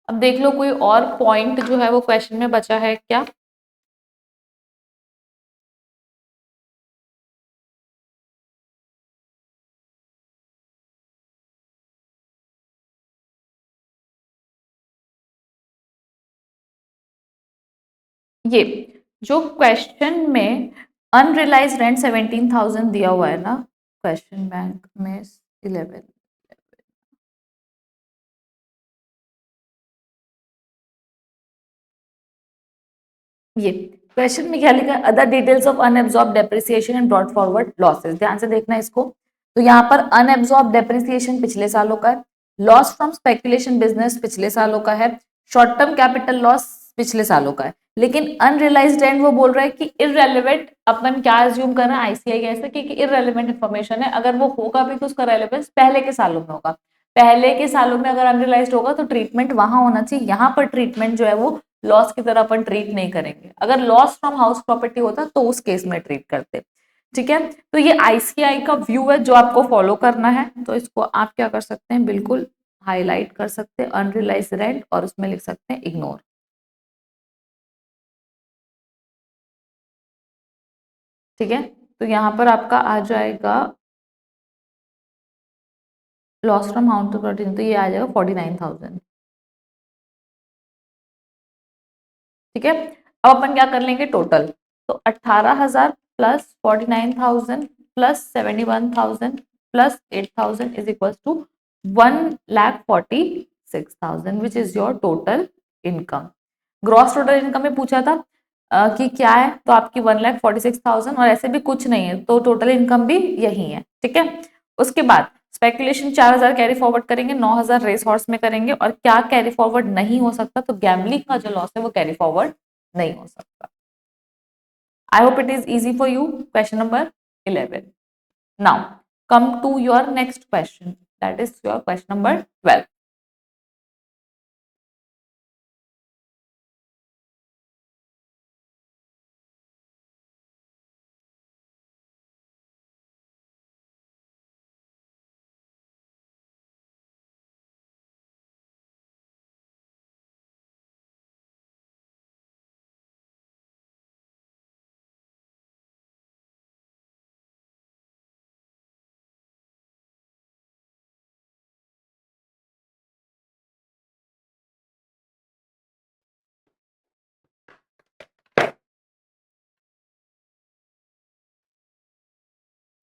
अब देख लो कोई और पॉइंट जो है वो क्वेश्चन में बचा है क्या। ये जो क्वेश्चन में अनरियलाइज रेंट 17,000 दिया हुआ है ना, क्वेश्चन बैंक में 11, ये क्वेश्चन में क्या लिखा है, other details of unabsorbed depreciation and brought forward losses, ध्यान से देखना इसको। तो यहाँ पर अनएब्सॉर्ब डेप्रिसिएशन पिछले सालों का है, लॉस फ्रॉम स्पेकुलेशन बिजनेस पिछले सालों का है, शॉर्ट टर्म कैपिटल लॉस पिछले सालों का है, लेकिन अनरियलाइज्ड एंड वो बोल रहा है कि इररेलेवेंट, अपन क्या अज्यूम कर रहे हैं आईसीआई ऐसे कि इररेलेवेंट इन्फॉर्मेशन है, अगर वो होगा भी तो उसका रेलेवेंस पहले के सालों में होगा, पहले के सालों में अगर अनरियलाइज्ड होगा तो ट्रीटमेंट वहां होना चाहिए, यहाँ पर ट्रीटमेंट जो है वो लॉस की तरह अपन ट्रीट नहीं करेंगे, अगर लॉस फ्रॉम हाउस प्रॉपर्टी होता तो उस केस में ट्रीट करते। ठीक है, तो ये आईसीआई का व्यू है जो आपको फॉलो करना है, तो इसको आप क्या कर सकते हैं, बिल्कुल हाईलाइट कर सकते हैं अनरियलाइज्ड रेंट, और उसमें लिख सकते हैं इग्नोर। ठीक है, तो यहाँ पर आपका आ जाएगा लॉस फ्रॉम हाउस प्रॉपर्टी, तो ये आ जाएगा 49,000। ठीक है, अब अपन क्या कर लेंगे टोटल, तो 18,000 plus 49,000 plus 71,000 plus 8,000 is equal to 1,46,000 which is your total income. Gross total income में पूछा था कि क्या है, तो आपकी 1,46,000, और ऐसे भी कुछ नहीं है तो टोटल इनकम भी यही है। ठीक है, उसके बाद स्पेकुलेशन 4,000 कैरी फॉरवर्ड करेंगे, 9,000 रेस हॉर्स में करेंगे, और क्या कैरी फॉरवर्ड नहीं हो सकता, तो गैम्बलिंग का जो लॉस है वो कैरी फॉरवर्ड नहीं हो सकता। I hope it is easy for you, question number 11। Now come to your next question, that is your question number 12।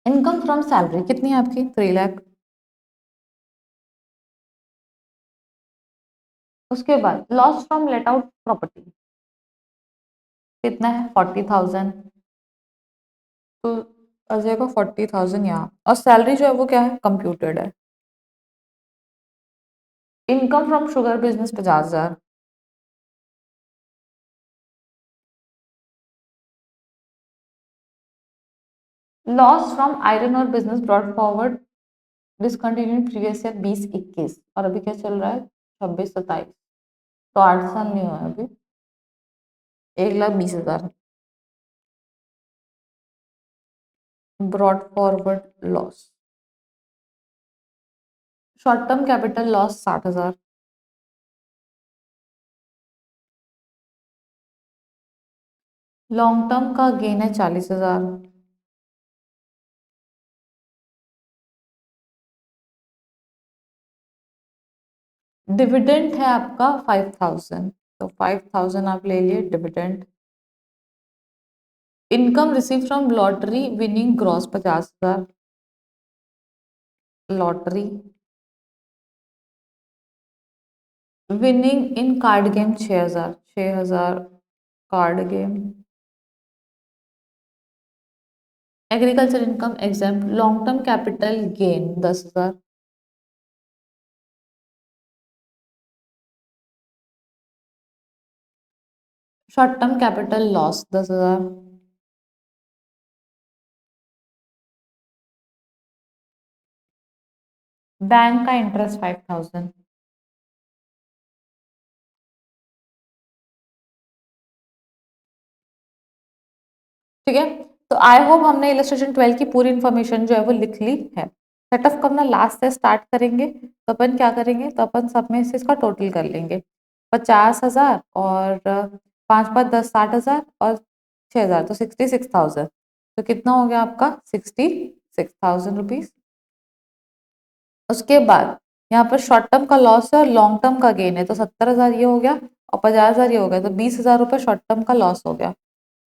Income from salary कितनी है आपकी, 3 लाख। उसके बाद loss from let out property कितना है, 40,000। तो आ जाएगा 40,000 यहाँ, और सैलरी जो है वो क्या है, कंप्यूटेड है। Income from sugar business 50,000। Loss from iron और business brought forward discontinued previous year 20-21 और अभी क्या चल रहा है 26-27, तो 8 साल नहीं हुआ है अभी। 1,20,000 brought forward loss. Short term capital loss 60,000। Long term का गेन है 40,000। डिविडेंड है आपका 5,000, तो 5,000 आप ले लिए dividend. Income receive from lottery winning gross 50,000। Lottery winning in card game 6,000, 6,000 card game. Agriculture income exam. Long term capital gain 10,000। Short term capital loss 10,000। Bank का interest 5,000। ठीक है, तो आई होप हमने इलस्ट्रेशन 12 की पूरी इन्फॉर्मेशन जो है वो लिख ली है। सेटअप करना लास्ट से स्टार्ट करेंगे, तो अपन क्या करेंगे, तो अपन सब में से इसका टोटल कर लेंगे। 50,000 और 5 5 10 60,000 और 6,000, तो 66,000। तो कितना हो गया आपका 66,000 रुपीज। उसके बाद यहाँ पर शॉर्ट टर्म का लॉस है और लॉन्ग टर्म का गेन है, तो 70,000 ये हो गया और 50,000 ये हो गया, तो 20,000 रुपये शॉर्ट टर्म का लॉस हो गया।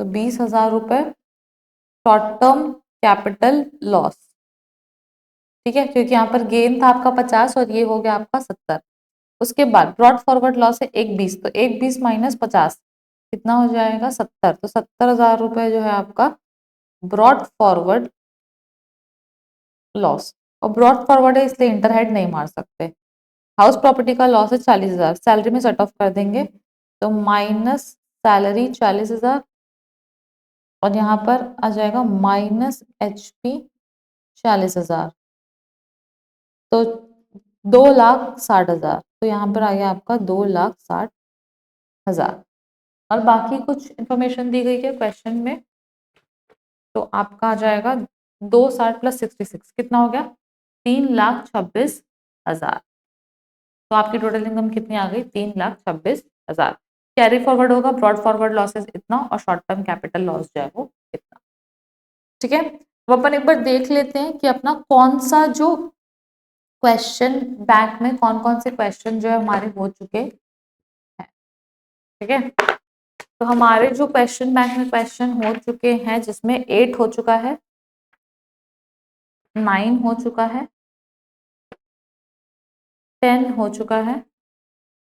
तो 20,000 रुपये शॉर्ट टर्म कैपिटल लॉस। ठीक है, क्योंकि यहाँ पर गेन था आपका 50 और ये हो गया आपका 70। उसके बाद ब्रॉड फॉरवर्ड लॉस है 1,20, तो 1,20 माइनस 50 कितना हो जाएगा 70, तो 70,000 रुपये जो है आपका ब्रॉड फॉरवर्ड लॉस। और ब्रॉड फॉरवर्ड है इसलिए इंटरहेड नहीं मार सकते। हाउस प्रॉपर्टी का लॉस है 40,000, सैलरी में सेट ऑफ कर देंगे, तो माइनस सैलरी 40,000 और यहाँ पर आ जाएगा माइनस HP 40,000, तो 2,60,000। तो यहाँ पर आ गया आपका 2,60,000। और बाकी कुछ इंफॉर्मेशन दी गई है क्वेश्चन में, तो आपका आ जाएगा 2,60 प्लस 66 कितना हो गया 3,26,000। तो आपकी टोटल इनकम कितनी आ गई 3,26,000। कैरी फॉरवर्ड होगा ब्रॉड फॉरवर्ड लॉसेस इतना और शॉर्ट टर्म कैपिटल लॉस जो है वो इतना। ठीक है, तो अपन एक बार देख लेते हैं कि अपना कौन सा जो क्वेश्चन बैंक में कौन कौन से क्वेश्चन जो है हमारे हो चुके हैं। ठीक है, तो हमारे जो क्वेश्चन बैंक में क्वेश्चन हो चुके हैं जिसमें 8 हो चुका है, 9 हो चुका है, 10 हो चुका है,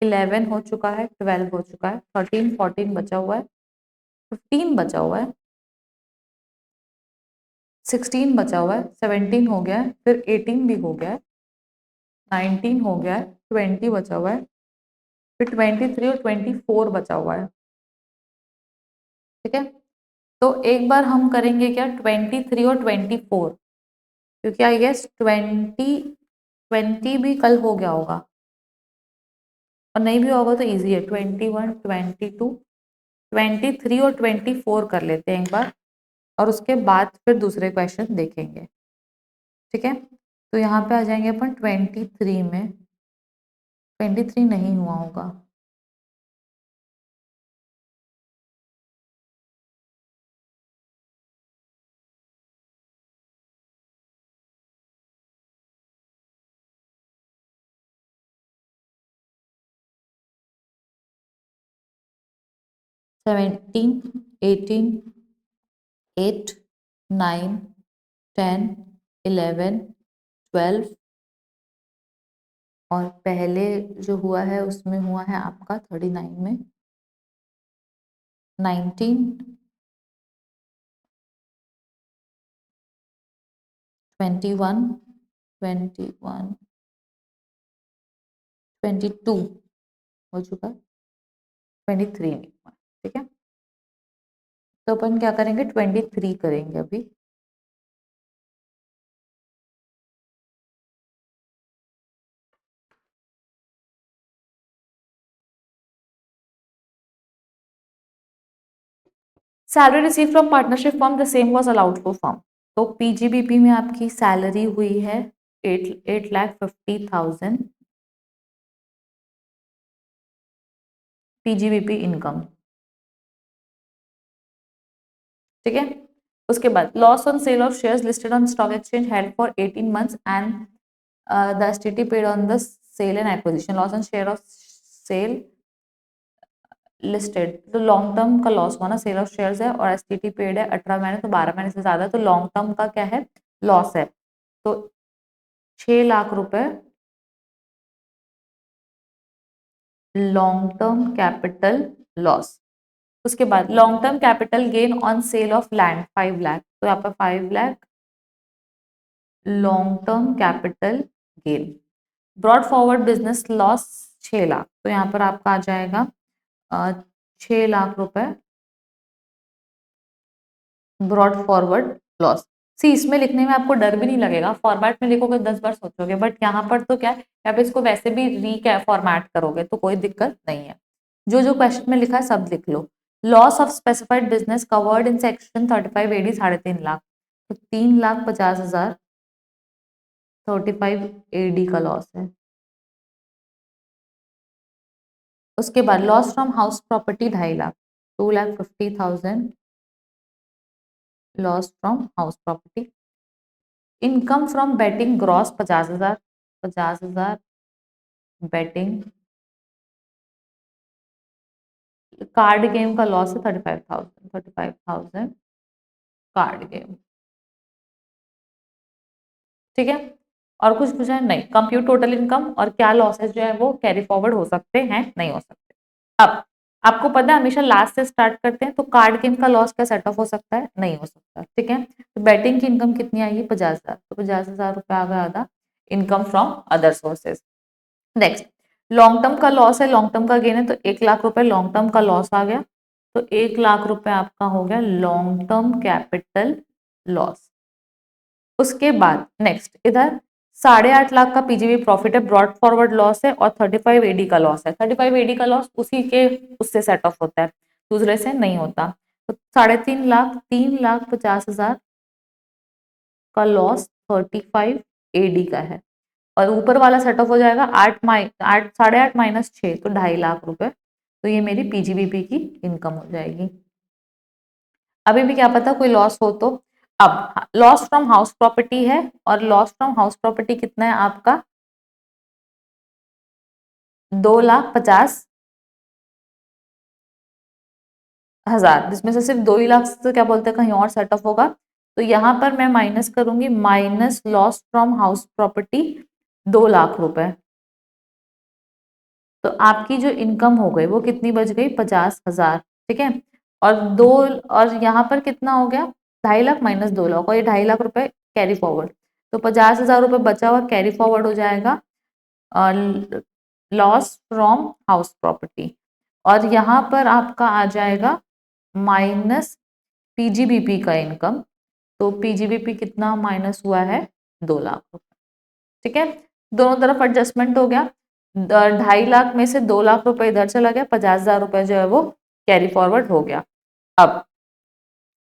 11 हो चुका है, 12 हो चुका है, 13 14 बचा हुआ है, 15 बचा हुआ है, 16 बचा हुआ है, 17 हो गया है, फिर 18 भी हो गया है, 19 हो गया है, 20 बचा हुआ है, फिर 23 और 24 बचा हुआ है। ठीक है, तो एक बार हम करेंगे क्या 23 और 24, क्योंकि आई गेस 20 भी कल हो गया होगा और नहीं भी होगा तो इजी है। 21 22 23 और 24 कर लेते हैं एक बार और उसके बाद फिर दूसरे क्वेश्चन देखेंगे। ठीक है, तो यहाँ पे आ जाएंगे अपन 23 में। 23 नहीं हुआ होगा, सेवेंटीन 18 8 9 10 11 12 और पहले जो हुआ है उसमें हुआ है आपका 39 में 19 21 21 22 हो चुका है, 23 नहीं हुआ। ठीक है, तो अपन क्या करेंगे 23 करेंगे अभी। Salary receive from partnership firm the same was allowed for firm. तो पीजीबीपी में आपकी सैलरी हुई है 8,50,000 पीजीबीपी इनकम, ठीक है। उसके बाद loss on sale of shares listed on stock exchange held for 18 months and the STT paid on the sale and acquisition, loss on share of sale listed, तो long term का loss हुआ ना, cell of shares है और STT paid है 18 महीने, तो 12 महीने से ज्यादा, तो लॉन्ग टर्म का क्या है, लॉस है। तो 6 लाख रुपए लॉन्ग टर्म कैपिटल लॉस। उसके बाद long term capital gain on sale of land 5 lakh, तो यहाँ पर 5 lakh long term capital gain. Brought forward business loss 6 lakh, तो यहाँ पर आपका आ जाएगा 6 लाख रुपए ब्रॉड फॉरवर्ड लॉस। सी इसमें लिखने में आपको डर भी नहीं लगेगा, फॉर्मेट में लिखोगे 10 बार सोचोगे, बट यहाँ पर तो क्या है, यहाँ पे इसको वैसे भी फॉर्मेट करोगे तो कोई दिक्कत नहीं है। जो जो क्वेश्चन में लिखा है सब लिख लो। Loss of specified business covered in section 35 AD 3.5 lakh, तो 3,50,000 35 AD का लॉस है। उसके बाद loss from house property 2.5 lakh, 2,50,000 loss from house property. Income from betting gross 50,000, 50,000 betting. Card game का लॉस है 35,000, 35,000 कार्ड गेम, ठीक है। और कुछ पूछा है नहीं। कंप्यूट टोटल इनकम और क्या लॉसेस जो है वो कैरी फॉरवर्ड हो सकते हैं, नहीं हो सकते। अब आपको पता है हमेशा लास्ट से स्टार्ट करते हैं, तो कार्ड गेम का लॉस क्या सेट ऑफ हो सकता है, नहीं हो सकता, ठीक है। तो बैटिंग की इनकम कितनी आएगी 50,000, तो 50,000 रुपये आ गया आधा income from other sources. Next long term का लॉस है, लॉन्ग टर्म का गेन है, तो 1 लाख रुपए लॉन्ग टर्म का लॉस आ गया, तो 1 लाख रुपए आपका हो गया लॉन्ग टर्म कैपिटल लॉस। उसके बाद नेक्स्ट इधर 8.5 लाख का पीजीबी प्रॉफिट है, ब्रॉड फॉरवर्ड लॉस है, और 35 AD का लॉस है। 35 AD का लॉस उसी के उससे सेट ऑफ होता है, दूसरे से नहीं होता। तो 3.5 लाख, 3,50,000 का लॉस 35 AD का है, और ऊपर वाला सेट ऑफ हो जाएगा 8 -8 तो 2.5 लाख रुपए, तो ये मेरी पीजीबीपी की इनकम हो जाएगी। अभी भी क्या पता कोई लॉस हो तो। अब लॉस फ्रॉम हाउस प्रॉपर्टी है, और लॉस फ्रॉम हाउस प्रॉपर्टी कितना है आपका 2,50,000, जिसमें से सिर्फ 2 ही लाख से क्या बोलते हैं कहीं और सेट ऑफ होगा, तो यहाँ पर मैं माइनस करूंगी, minus loss from house property 2 lakh रुपए, तो आपकी जो इनकम हो गई वो कितनी बच गई 50,000, ठीक है। और दो, और यहाँ पर कितना हो गया 2.5 लाख माइनस 2 लाख, और ये 2.5 लाख रुपए कैरी फॉरवर्ड, तो 50,000 रुपये बचा हुआ कैरी फॉरवर्ड हो जाएगा लॉस फ्रॉम हाउस प्रॉपर्टी, और यहाँ पर आपका आ जाएगा माइनस पीजीबीपी का इनकम, तो पीजीबीपी कितना माइनस हुआ है 2 लाख रुपए, ठीक है। दोनों तरफ एडजस्टमेंट हो गया, 2.5 लाख में से 2 लाख रुपए इधर चला गया, 50,000 रुपए जो है वो कैरी फॉरवर्ड हो गया। अब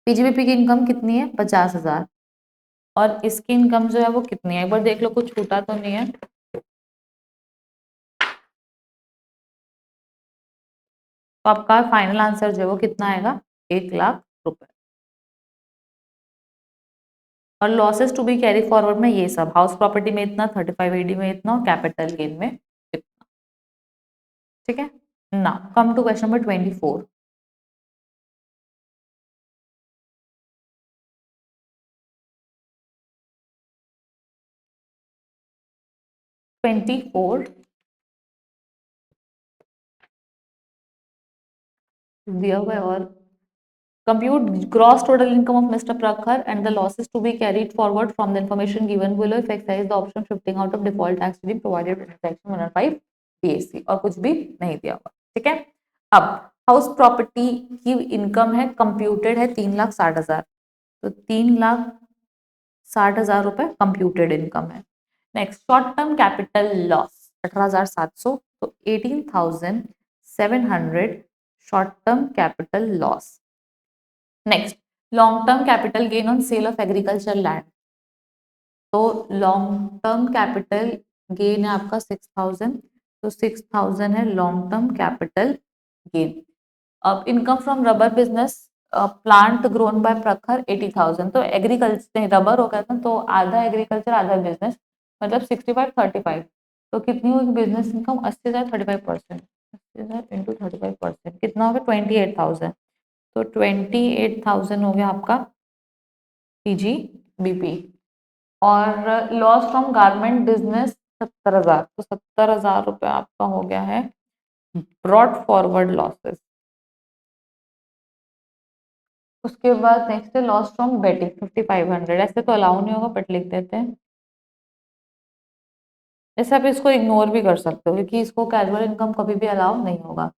पीजीबीपी की इनकम कितनी है 50,000, और इसकी इनकम जो है वो कितनी है, एक बार देख लो कुछ छूटा तो नहीं है। तो आपका फाइनल आंसर जो है वो कितना आएगा 1 लाख रुपए। और losses to be carry forward में ये सब, हाउस प्रॉपर्टी में इतना, 35 AD में इतना, कैपिटल गेन में इतना, ठीक है। Now come to question number 24। 24 दिया हुआ है, और compute gross total income of Mr. Prakhar and the losses to be carried forward from the information given below if exercise the option shifting out of default tax regime provided in section 105 BAC, और कुछ भी नहीं दिया हुआ, ठीक है। अब house property की इनकम है कंप्यूटेड है 3,60,000, तो 3,60,000 रुपए कंप्यूटेड इनकम है। Next short term capital loss 18,700, तो 18,700 short term capital loss. Next, long term capital gain on sale of agriculture land. तो लॉन्ग टर्म कैपिटल गेन है आपका 6,000, तो 6,000 है लॉन्ग टर्म कैपिटल गेन। अब income from rubber business, plant grown by प्रखर 80,000, तो agriculture rubber हो गया था, तो आधा एग्रीकल्चर आधा बिजनेस, मतलब 65-35। तो कितनी हुई बिजनेस इनकम? 80,000 35%, 80,000 इंटू 35% कितना हो गया? 28,000। तो 28,000 हो गया आपका पीजीबीपी। और लॉस फ्रॉम गारमेंट बिजनेस 70,000, तो 70,000 रुपये आपका हो गया है ब्रॉड फॉरवर्ड लॉसेस। उसके बाद नेक्स्ट है लॉस फ्रॉम बेटिंग 5,500, ऐसे तो अलाउ नहीं होगा बट लिख देते हैं। ऐसे आप इसको इग्नोर भी कर सकते हो क्योंकि इसको कैजुअल इनकम कभी भी अलाउ नहीं होगा।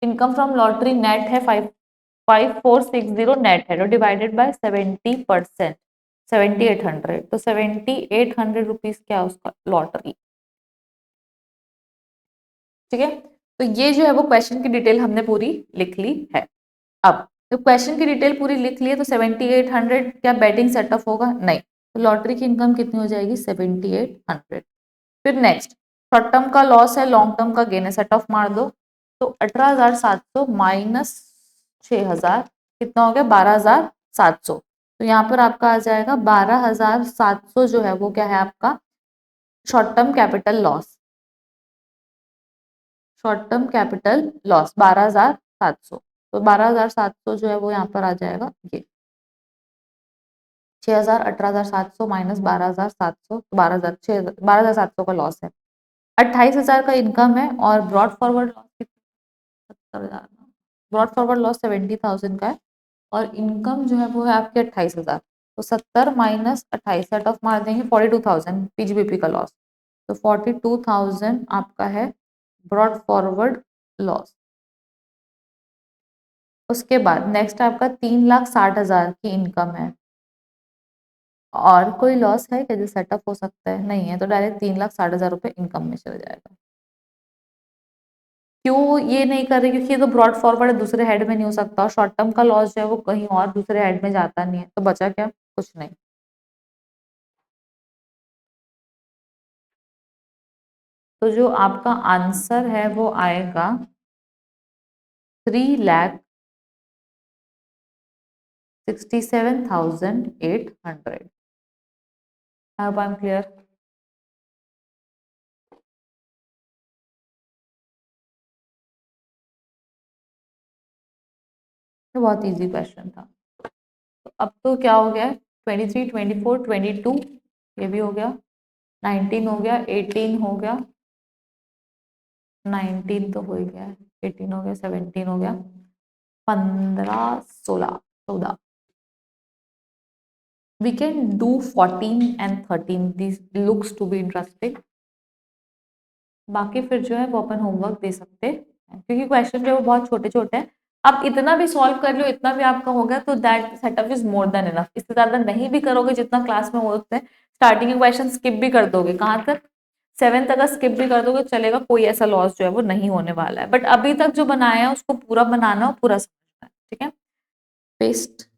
इनकम फ्रॉम लॉटरी नेट है 5,460 नेट है, तो डिवाइडेड बाय 70%, 7,800, तो 7,800 रुपीज क्या उसका लॉटरी। ठीक है, तो ये जो है वो क्वेश्चन की डिटेल हमने पूरी लिख ली है। अब तो क्वेश्चन की डिटेल पूरी लिख ली है, तो 7,800 क्या बैटिंग सेटअप होगा? नहीं, तो लॉटरी की इनकम कितनी हो जाएगी? 7,800। फिर नेक्स्ट, शॉर्ट टर्म का लॉस है, लॉन्ग टर्म का गेन है, सेट ऑफ मार दो, तो 18,700 माइनस 6,000 कितना हो गया? 12,700। तो यहाँ पर आपका आ जाएगा 12,700 जो है वो क्या है आपका short term capital loss. Short term capital loss 12,700, तो 12,700 जो है वो यहाँ पर आ जाएगा ये 6,000, 18,700 माइनस 12,700, 12,700 का लॉस है। 28,000 का इनकम है और brought forward loss 70,000, brought forward loss 70,000 का है और इनकम जो है वो है आपके 28,000, तो 70 माइनस 28 सेट ऑफ मार देंगे 42,000 पीजीबीपी का लॉस, तो 42,000 आपका है ब्रॉड फॉरवर्ड लॉस। उसके बाद नेक्स्ट आपका 3,60,000 की इनकम है और कोई लॉस है क्या जो सेटअप हो सकता है? नहीं है, तो डायरेक्ट 3,60,000 रुपये इनकम में चले जाएगा। क्यों ये नहीं कर रहे? क्योंकि ये तो ब्रॉड फॉरवर्ड है, दूसरे हेड में नहीं हो सकता, और शॉर्ट टर्म का लॉस जो है वो कहीं और दूसरे हेड में जाता नहीं है, तो बचा क्या? कुछ नहीं। तो जो आपका आंसर है वो आएगा 3,67,800। आई होप आई एम क्लियर। तो बहुत इजी क्वेश्चन था। तो अब तो क्या हो गया है? 23, 24, 22 ये भी हो गया, 19 हो गया, 18 हो गया, 19 तो हो ही गया है, 18 हो गया, 17 हो गया, 15, 16, 14। We can do 14 and 13. This looks to be interesting. बाकी फिर जो है वो अपन होमवर्क दे सकते हैं क्योंकि क्वेश्चन जो है वो बहुत छोटे छोटे हैं। आप इतना भी सॉल्व कर लो, इतना भी आपका हो गया तो that setup is more than enough. इससे ज्यादा नहीं भी करोगे जितना क्लास में होते हैं, स्टार्टिंग के क्वेश्चन स्किप भी कर दोगे, कहाँ तक? 7 तक स्किप भी कर दोगे चलेगा, कोई ऐसा लॉस जो है वो नहीं होने वाला है। बट अभी तक जो बनाया है उसको पूरा बनाना और पूरा समझना है। ठीक है, पेस्ट।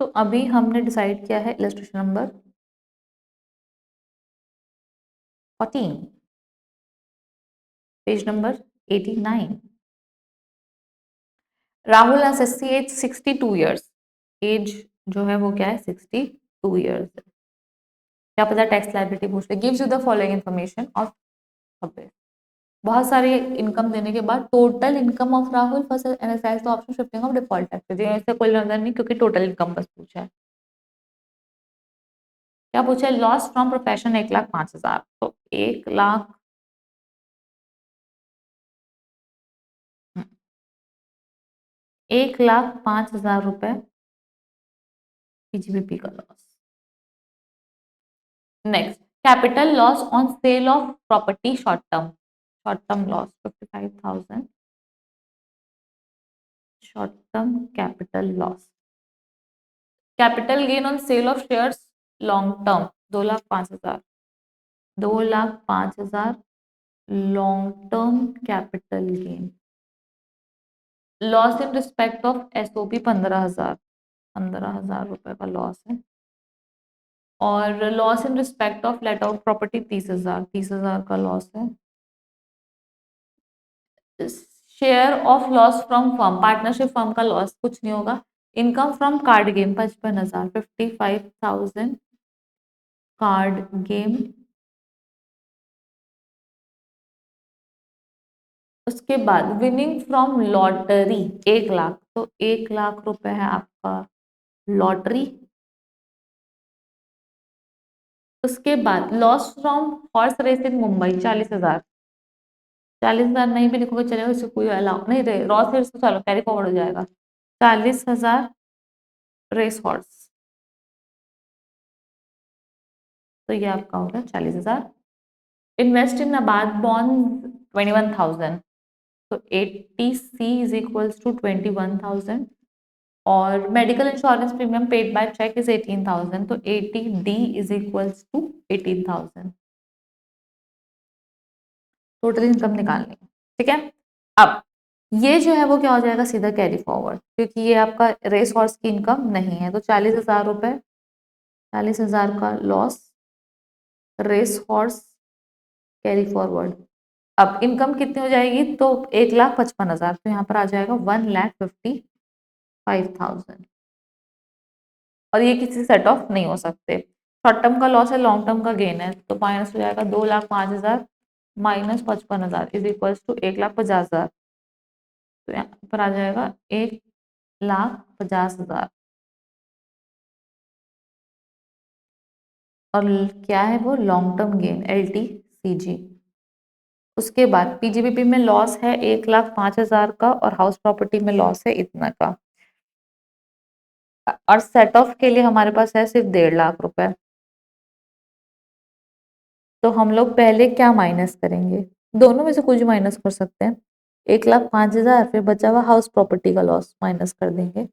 तो अभी हमने डिसाइड किया है illustration number 14, page number 89। Rahul SSC age 62 years, age जो है वो क्या है? 62 ईयर्स। क्या पता टैक्स लायबिलिटी पूछ ले। Gives you the following information of, बहुत सारी इनकम देने के बाद total income of Rahul first analyse the option shifting of default tax, ऐसे कोई नजर नहीं क्योंकि टोटल इनकम बस पूछा है। क्या पूछा है? लॉस फ्रॉम प्रोफेशन 1,05,000, तो 1,00,000, 1,05,000 रुपए पीजीबीपी का loss. Next, capital loss on sale of property short term. Short term loss 55,000 short term capital loss. Capital gain on sale of shares long term 2,05,000 2,05,000 long term capital gain. Loss in respect of SOP 15,000 रुपए का loss है। और loss in respect of late out property 30,000 का loss है। Share of loss from firm partnership firm का loss कुछ नहीं होगा। Income from card game 55,000 55,000 card game. उसके बाद विनिंग फ्रॉम लॉटरी 1,00,000 तो 1,00,000 रुपए है आपका लॉटरी। उसके बाद loss from horse race in Mumbai 40,000 40,000 नहीं भी लिखोगे चलेगा, इससे कोई अलाउ नहीं रहे रॉस रेस तो चलो कैरी फॉरवर्ड हो जाएगा। 40,000 रेस हॉर्स तो ये आपका होगा 40,000। इन्वेस्ट इन नाबार्ड बॉन्ड 21,000 तो 80C इज इक्वल्स टू 21,000। और medical insurance premium paid by cheque is 18,000 तो 80D is equals to 18,000। Total income निकालनी है, ठीक है। अब ये जो है वो क्या हो जाएगा सीधा कैरी फॉरवर्ड, क्योंकि ये आपका रेस हॉर्स की इनकम नहीं है। तो 40,000 रुपए 40,000 का loss race horse carry forward. अब इनकम कितनी हो जाएगी तो 1,55,000 तो यहाँ पर आ जाएगा 1,55,000। और ये किसी से सेट ऑफ नहीं हो सकते। शॉर्ट टर्म का लॉस है लॉन्ग टर्म का गेन है तो माइनस हो जाएगा 2,05,000 माइनस 55,000 इज इक्वल्स टू 1,50,000 तो यहाँ पर आ जाएगा 1,50,000। और क्या है वो लॉन्ग टर्म गेन LTCG। उसके बाद पीजीबीपी में लॉस है 1,05,000 का और हाउस प्रॉपर्टी में लॉस है इतना का। और सेट ऑफ के लिए हमारे पास है सिर्फ 1,50,000 रुपए। तो हम लोग पहले क्या माइनस करेंगे, दोनों में से कुछ माइनस कर सकते हैं। 1,05,000 फिर बचा हुआ हाउस प्रॉपर्टी का लॉस माइनस कर देंगे।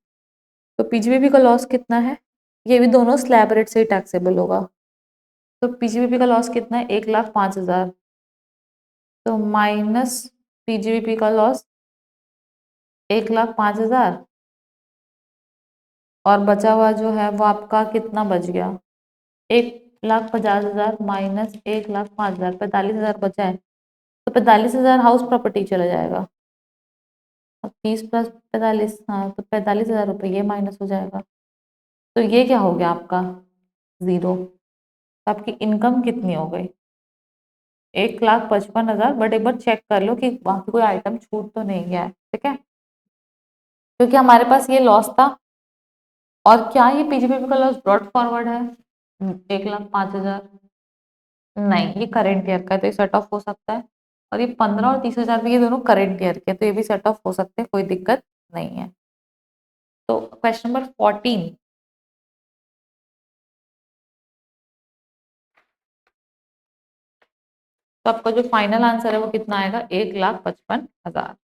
तो पीजीबीपी का लॉस कितना है, ये भी दोनों स्लैब रेट से ही टैक्सेबल होगा। तो पीजीबीपी का लॉस कितना है 1,05,000 तो माइनस पीजीबीपी का लॉस 1,05,000 और बचा हुआ जो है वो आपका कितना बच गया 1,50,000 माइनस 1,05,000 45,000 बचा है। तो 45,000 हाउस प्रॉपर्टी चला जाएगा। अब 30 प्लस 45 हाँ तो 45,000 रुपये ये माइनस हो जाएगा। तो ये क्या हो गया आपका 0। तो आपकी इनकम कितनी हो गई 1,55,000। बट एक बार चेक कर लो कि बाकी कोई आइटम छूट तो नहीं गया है, ठीक है, क्योंकि हमारे पास ये लॉस था। और क्या ये पीजीपीपी का लॉस ब्रॉड फॉरवर्ड है 1,05,000 नहीं, ये करेंट ईयर का है तो ये सेट ऑफ हो सकता है। और ये 15 और 30,000 भी ये दोनों करेंट ईयर के तो ये भी सेट ऑफ हो सकते हैं, कोई दिक्कत नहीं है। तो क्वेश्चन नंबर 14 तो आपका जो फाइनल आंसर है वो कितना आएगा 1,55,000।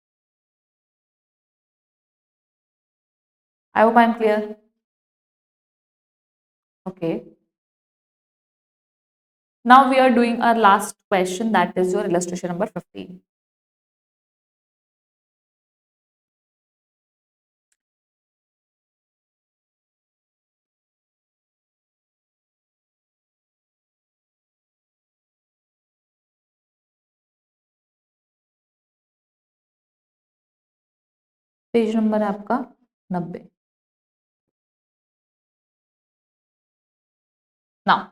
I hope I am clear. Okay, now we are doing our last question that is your illustration number 15। Page number है आपका 90। Now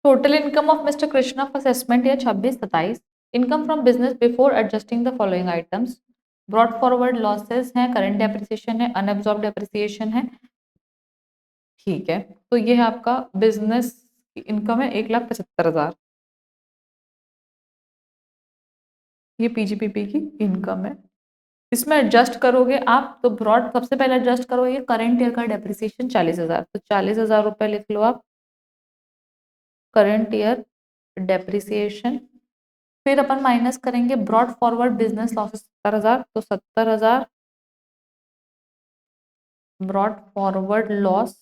total income of mister Krishna for assessment year 26-27। Income from business before adjusting the following items. Brought forward losses हैं, current depreciation है, unabsorbed depreciation है, ठीक है। तो ये है आपका बिजनेस इनकम है 1,75,000। ये पीजीपीपी की इनकम है। इसमें एडजस्ट करोगे आप तो ब्रॉड सबसे पहले एडजस्ट करोगे करंट ईयर का डेप्रिसिएशन 40,000 तो 40,000 रुपए लिख लो आप करंट ईयर डेप्रिसिएशन फिर अपन माइनस करेंगे ब्रॉड फॉरवर्ड बिजनेस लॉसेस 70,000, तो 70,000 ब्रॉड फॉरवर्ड लॉस।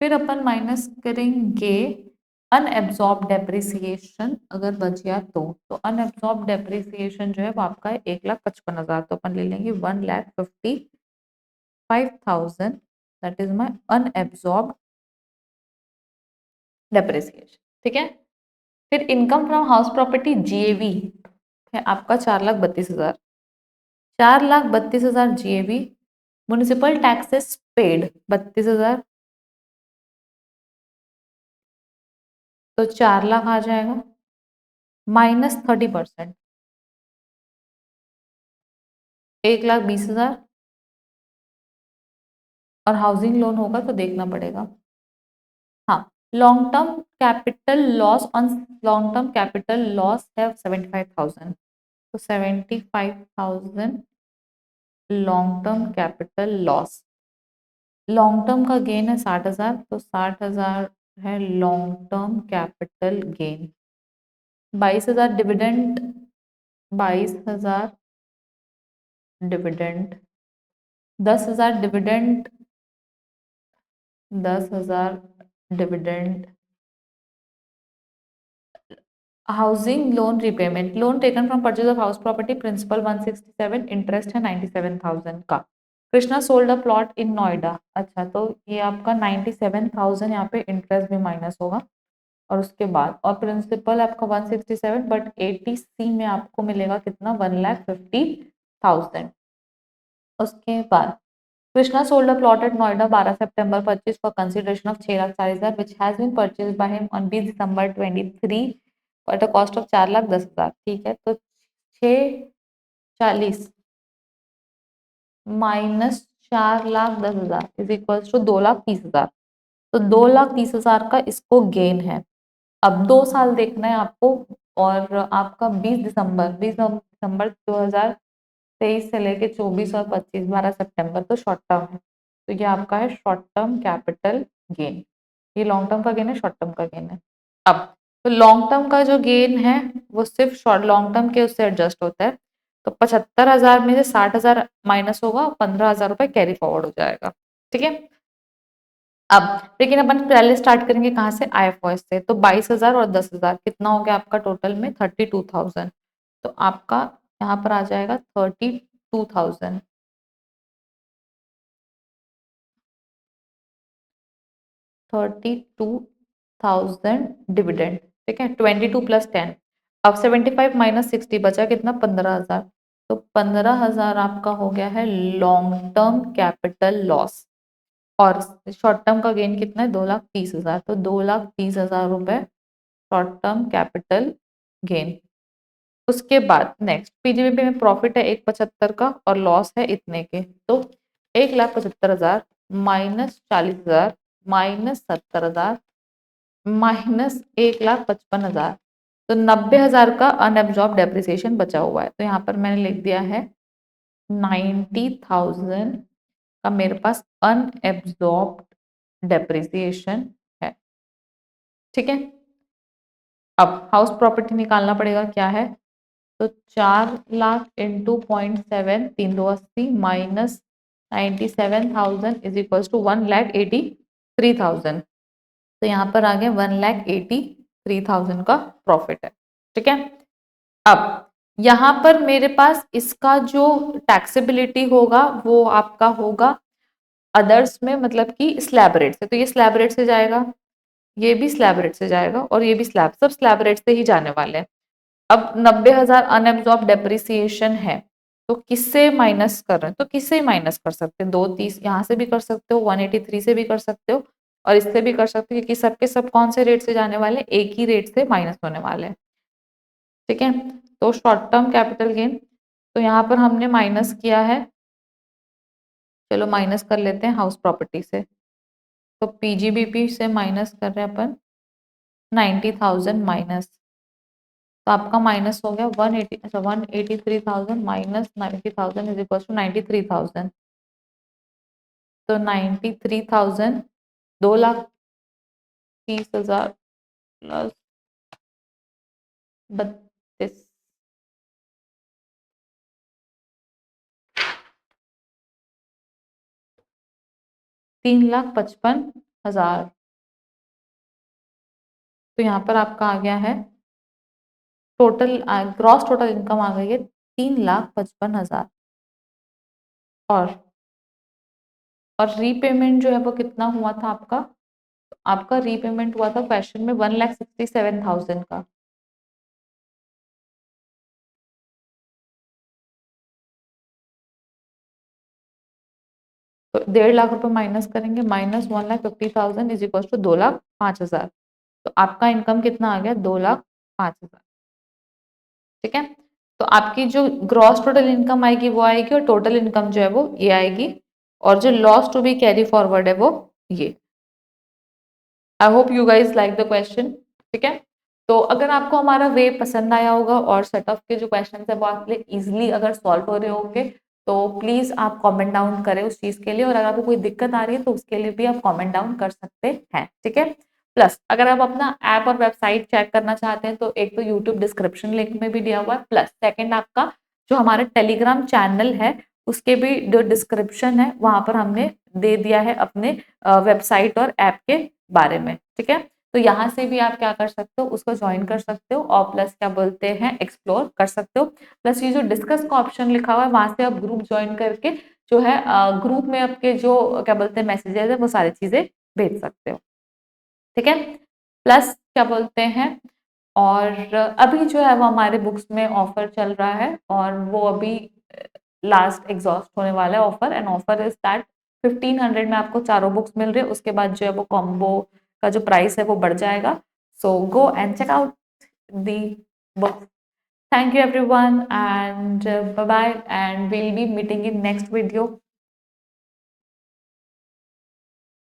फिर अपन माइनस करेंगे अनएब्सॉर्ब डेप्रिसिएशन, अगर बच गया तो अनएब्सॉर्ब डेप्रिसिएशन जो है वो आपका है 1,55,000, तो अपन ले लेंगे 1,55,000, that is my unabsorbed depreciation. ठीक है। फिर income from house property GAV है आपका 4,32,000, 4,32,000 जीएवी। म्युनिसिपल टैक्सेस पेड 32,000, तो 4,00,000 आ जाएगा, माइनस 30%, 1,20,000। और हाउसिंग लोन होगा तो देखना पड़ेगा। हाँ, long term capital loss on long term capital loss है 75,000, तो 75,000 long term capital loss. Long term का गेन है 60,000, तो 60,000 है long term capital gain. 22,000 dividend, 22,000 dividend, 10,000 dividend, 10,000 dividend. Housing loan repayment, loan taken from purchase of house property, principal 167, interest है 97,000 का। Krishna sold a plot in Noida, अच्छा तो ये आपका 97,000 यहाँ पे इंटरेस्ट भी माइनस होगा। और उसके बाद और प्रिंसिपल आपका 167, बट 80C में आपको मिलेगा कितना, 1,50,000। उसके बाद Krishna sold a plot at Noida 12 September 25 for consideration of 6,40,000 which has been purchase by him on 20 December 23 at a cost of 4,10,000। ठीक है, तो 6,40 माइनस 4,10,000 इज इक्वल टू 2,30,000, तो 2,30,000 का इसको गेन है। अब 2 साल देखना है आपको, और आपका 20 दिसंबर 2023 से लेके 24 और 25 12 सितंबर तो शॉर्ट टर्म है, तो ये आपका है शॉर्ट टर्म कैपिटल गेन। ये लॉन्ग टर्म का गेन है, शॉर्ट टर्म का गेन है। अब तो लॉन्ग टर्म का जो गेन है वो सिर्फ शॉर्ट लॉन्ग टर्म के उससे एडजस्ट होता है, तो 75,000 में से 60,000 माइनस होगा, 15,000 रुपए कैरी फॉरवर्ड हो जाएगा। ठीक है। अब लेकिन अपन पहले स्टार्ट करेंगे कहाँ से, आईएफओएस से, तो 22,000 और 10,000 कितना हो गया आपका टोटल में 32,000, तो आपका यहाँ पर आ जाएगा 32,000। 32,000 डिविडेंड। ठीक है, 22 प्लस 10, अब 75 माइनस 60 बचा कितना, 15,000, तो 15,000 आपका हो गया है लॉन्ग टर्म कैपिटल लॉस। और शॉर्ट टर्म का गेन कितना है, 2,30,000, तो 2,30,000 रुपए शॉर्ट टर्म कैपिटल गेन। उसके बाद नेक्स्ट पीजीबीपी में प्रॉफिट है 175 का और लॉस है इतने के, तो 1,75,000 माइनस 40,000 माइनस 70,000 माइनस 1,55,000, तो 90,000 का अनएब्जॉर्ब डेप्रिसिएशन बचा हुआ है, तो यहाँ पर मैंने लिख दिया है 90,000 का मेरे पास अनएब्जॉर्ब डेप्रिसिएशन है। ठीक है। अब हाउस प्रॉपर्टी निकालना पड़ेगा, क्या है, तो 4,00,000 into 0.7, 3,280 minus 97,000 is equal to 1,83,000, तो यहाँ पर आ गया 1,83,000 का प्रॉफिट है। ठीक है। अब यहाँ पर मेरे पास इसका जो टैक्सेबिलिटी होगा वो आपका होगा अदर्स में, मतलब कि स्लैब रेट से, तो ये स्लैब रेट से जाएगा, ये भी स्लैब रेट से जाएगा, और ये भी स्लैब, सब स्लैब रेट से ही जाने वाले हैं। अब 90,000 अनएब्जॉर्ब डेप्रिसिएशन है, तो किससे माइनस कर रहे हैं, तो किससे माइनस कर सकते हैं, 230 यहाँ से भी कर सकते हो, 183 से भी कर सकते हो, और इससे भी कर सकते हो, क्योंकि सबके सब कौन से रेट से जाने वाले, एक ही रेट से माइनस होने वाले हैं। ठीक है, तो शॉर्ट टर्म कैपिटल गेन, तो यहाँ पर हमने माइनस किया है, चलो माइनस कर लेते हैं हाउस प्रॉपर्टी से, तो पीजीबीपी से माइनस कर रहे हैं अपन 90,000 माइनस, तो आपका माइनस हो गया 180, अच्छा 183,000 माइनस 90,000 इज इक्वल टू 93,000, तो 93,000 2,30,000 प्लस this 3,55,000। तो यहाँ पर आपका आ गया है टोटल, ग्रॉस टोटल इनकम आ गई है 3,55,000। और रीपेमेंट जो है वो कितना हुआ था आपका? आपका रीपेमेंट हुआ था क्वेश्चन में 1,67,000 का। तो 1.5 लाख रुपए माइनस करेंगे, माइनस 1,50,000 इज इक्वल टू 2,05,000। तो आपका इनकम कितना आ गया? 2,05,000। ठीक है, तो आपकी जो ग्रॉस टोटल इनकम आएगी वो आएगी, और टोटल इनकम जो है वो ये आएगी, और जो loss to be carry forward है वो ये। I hope you guys like the question. ठीक है, तो अगर आपको हमारा वे पसंद आया होगा और सेट ऑफ के जो क्वेश्चन है वो आपके लिए इजिली अगर सॉल्व हो रहे होंगे, तो प्लीज आप कमेंट डाउन करें उस चीज के लिए, और अगर आपको कोई दिक्कत आ रही है तो उसके लिए भी आप कमेंट डाउन कर सकते हैं। ठीक है, प्लस अगर आप अपना ऐप और वेबसाइट चेक करना चाहते हैं तो एक तो यूट्यूब डिस्क्रिप्शन लिंक में भी दिया हुआ है, प्लस सेकंड आपका जो हमारा टेलीग्राम चैनल है उसके भी जो डिस्क्रिप्शन है वहां पर हमने दे दिया है अपने वेबसाइट और ऐप के बारे में। ठीक है, तो यहाँ से भी आप क्या कर सकते हो, उसको ज्वाइन कर सकते हो, और प्लस क्या बोलते हैं एक्सप्लोर कर सकते हो। प्लस ये जो डिस्कस का ऑप्शन लिखा हुआ है वहां से आप ग्रुप ज्वाइन करके जो है ग्रुप में आपके जो क्या बोलते हैं मैसेजेस है वो सारी चीजें भेज सकते हो। ठीक है, प्लस क्या बोलते हैं, और अभी जो है वो हमारे बुक्स में ऑफर चल रहा है, और वो अभी लास्ट एग्जॉस्ट होने वाला है offer, and offer is that 1,500 में आपको चारों बुक्स मिल रहे हैं। उसके बाद जो है वो कॉम्बो का जो प्राइस है वो बढ़ जाएगा। So go and check out the book. Thank you everyone, and bye bye, and we'll be meeting in next video.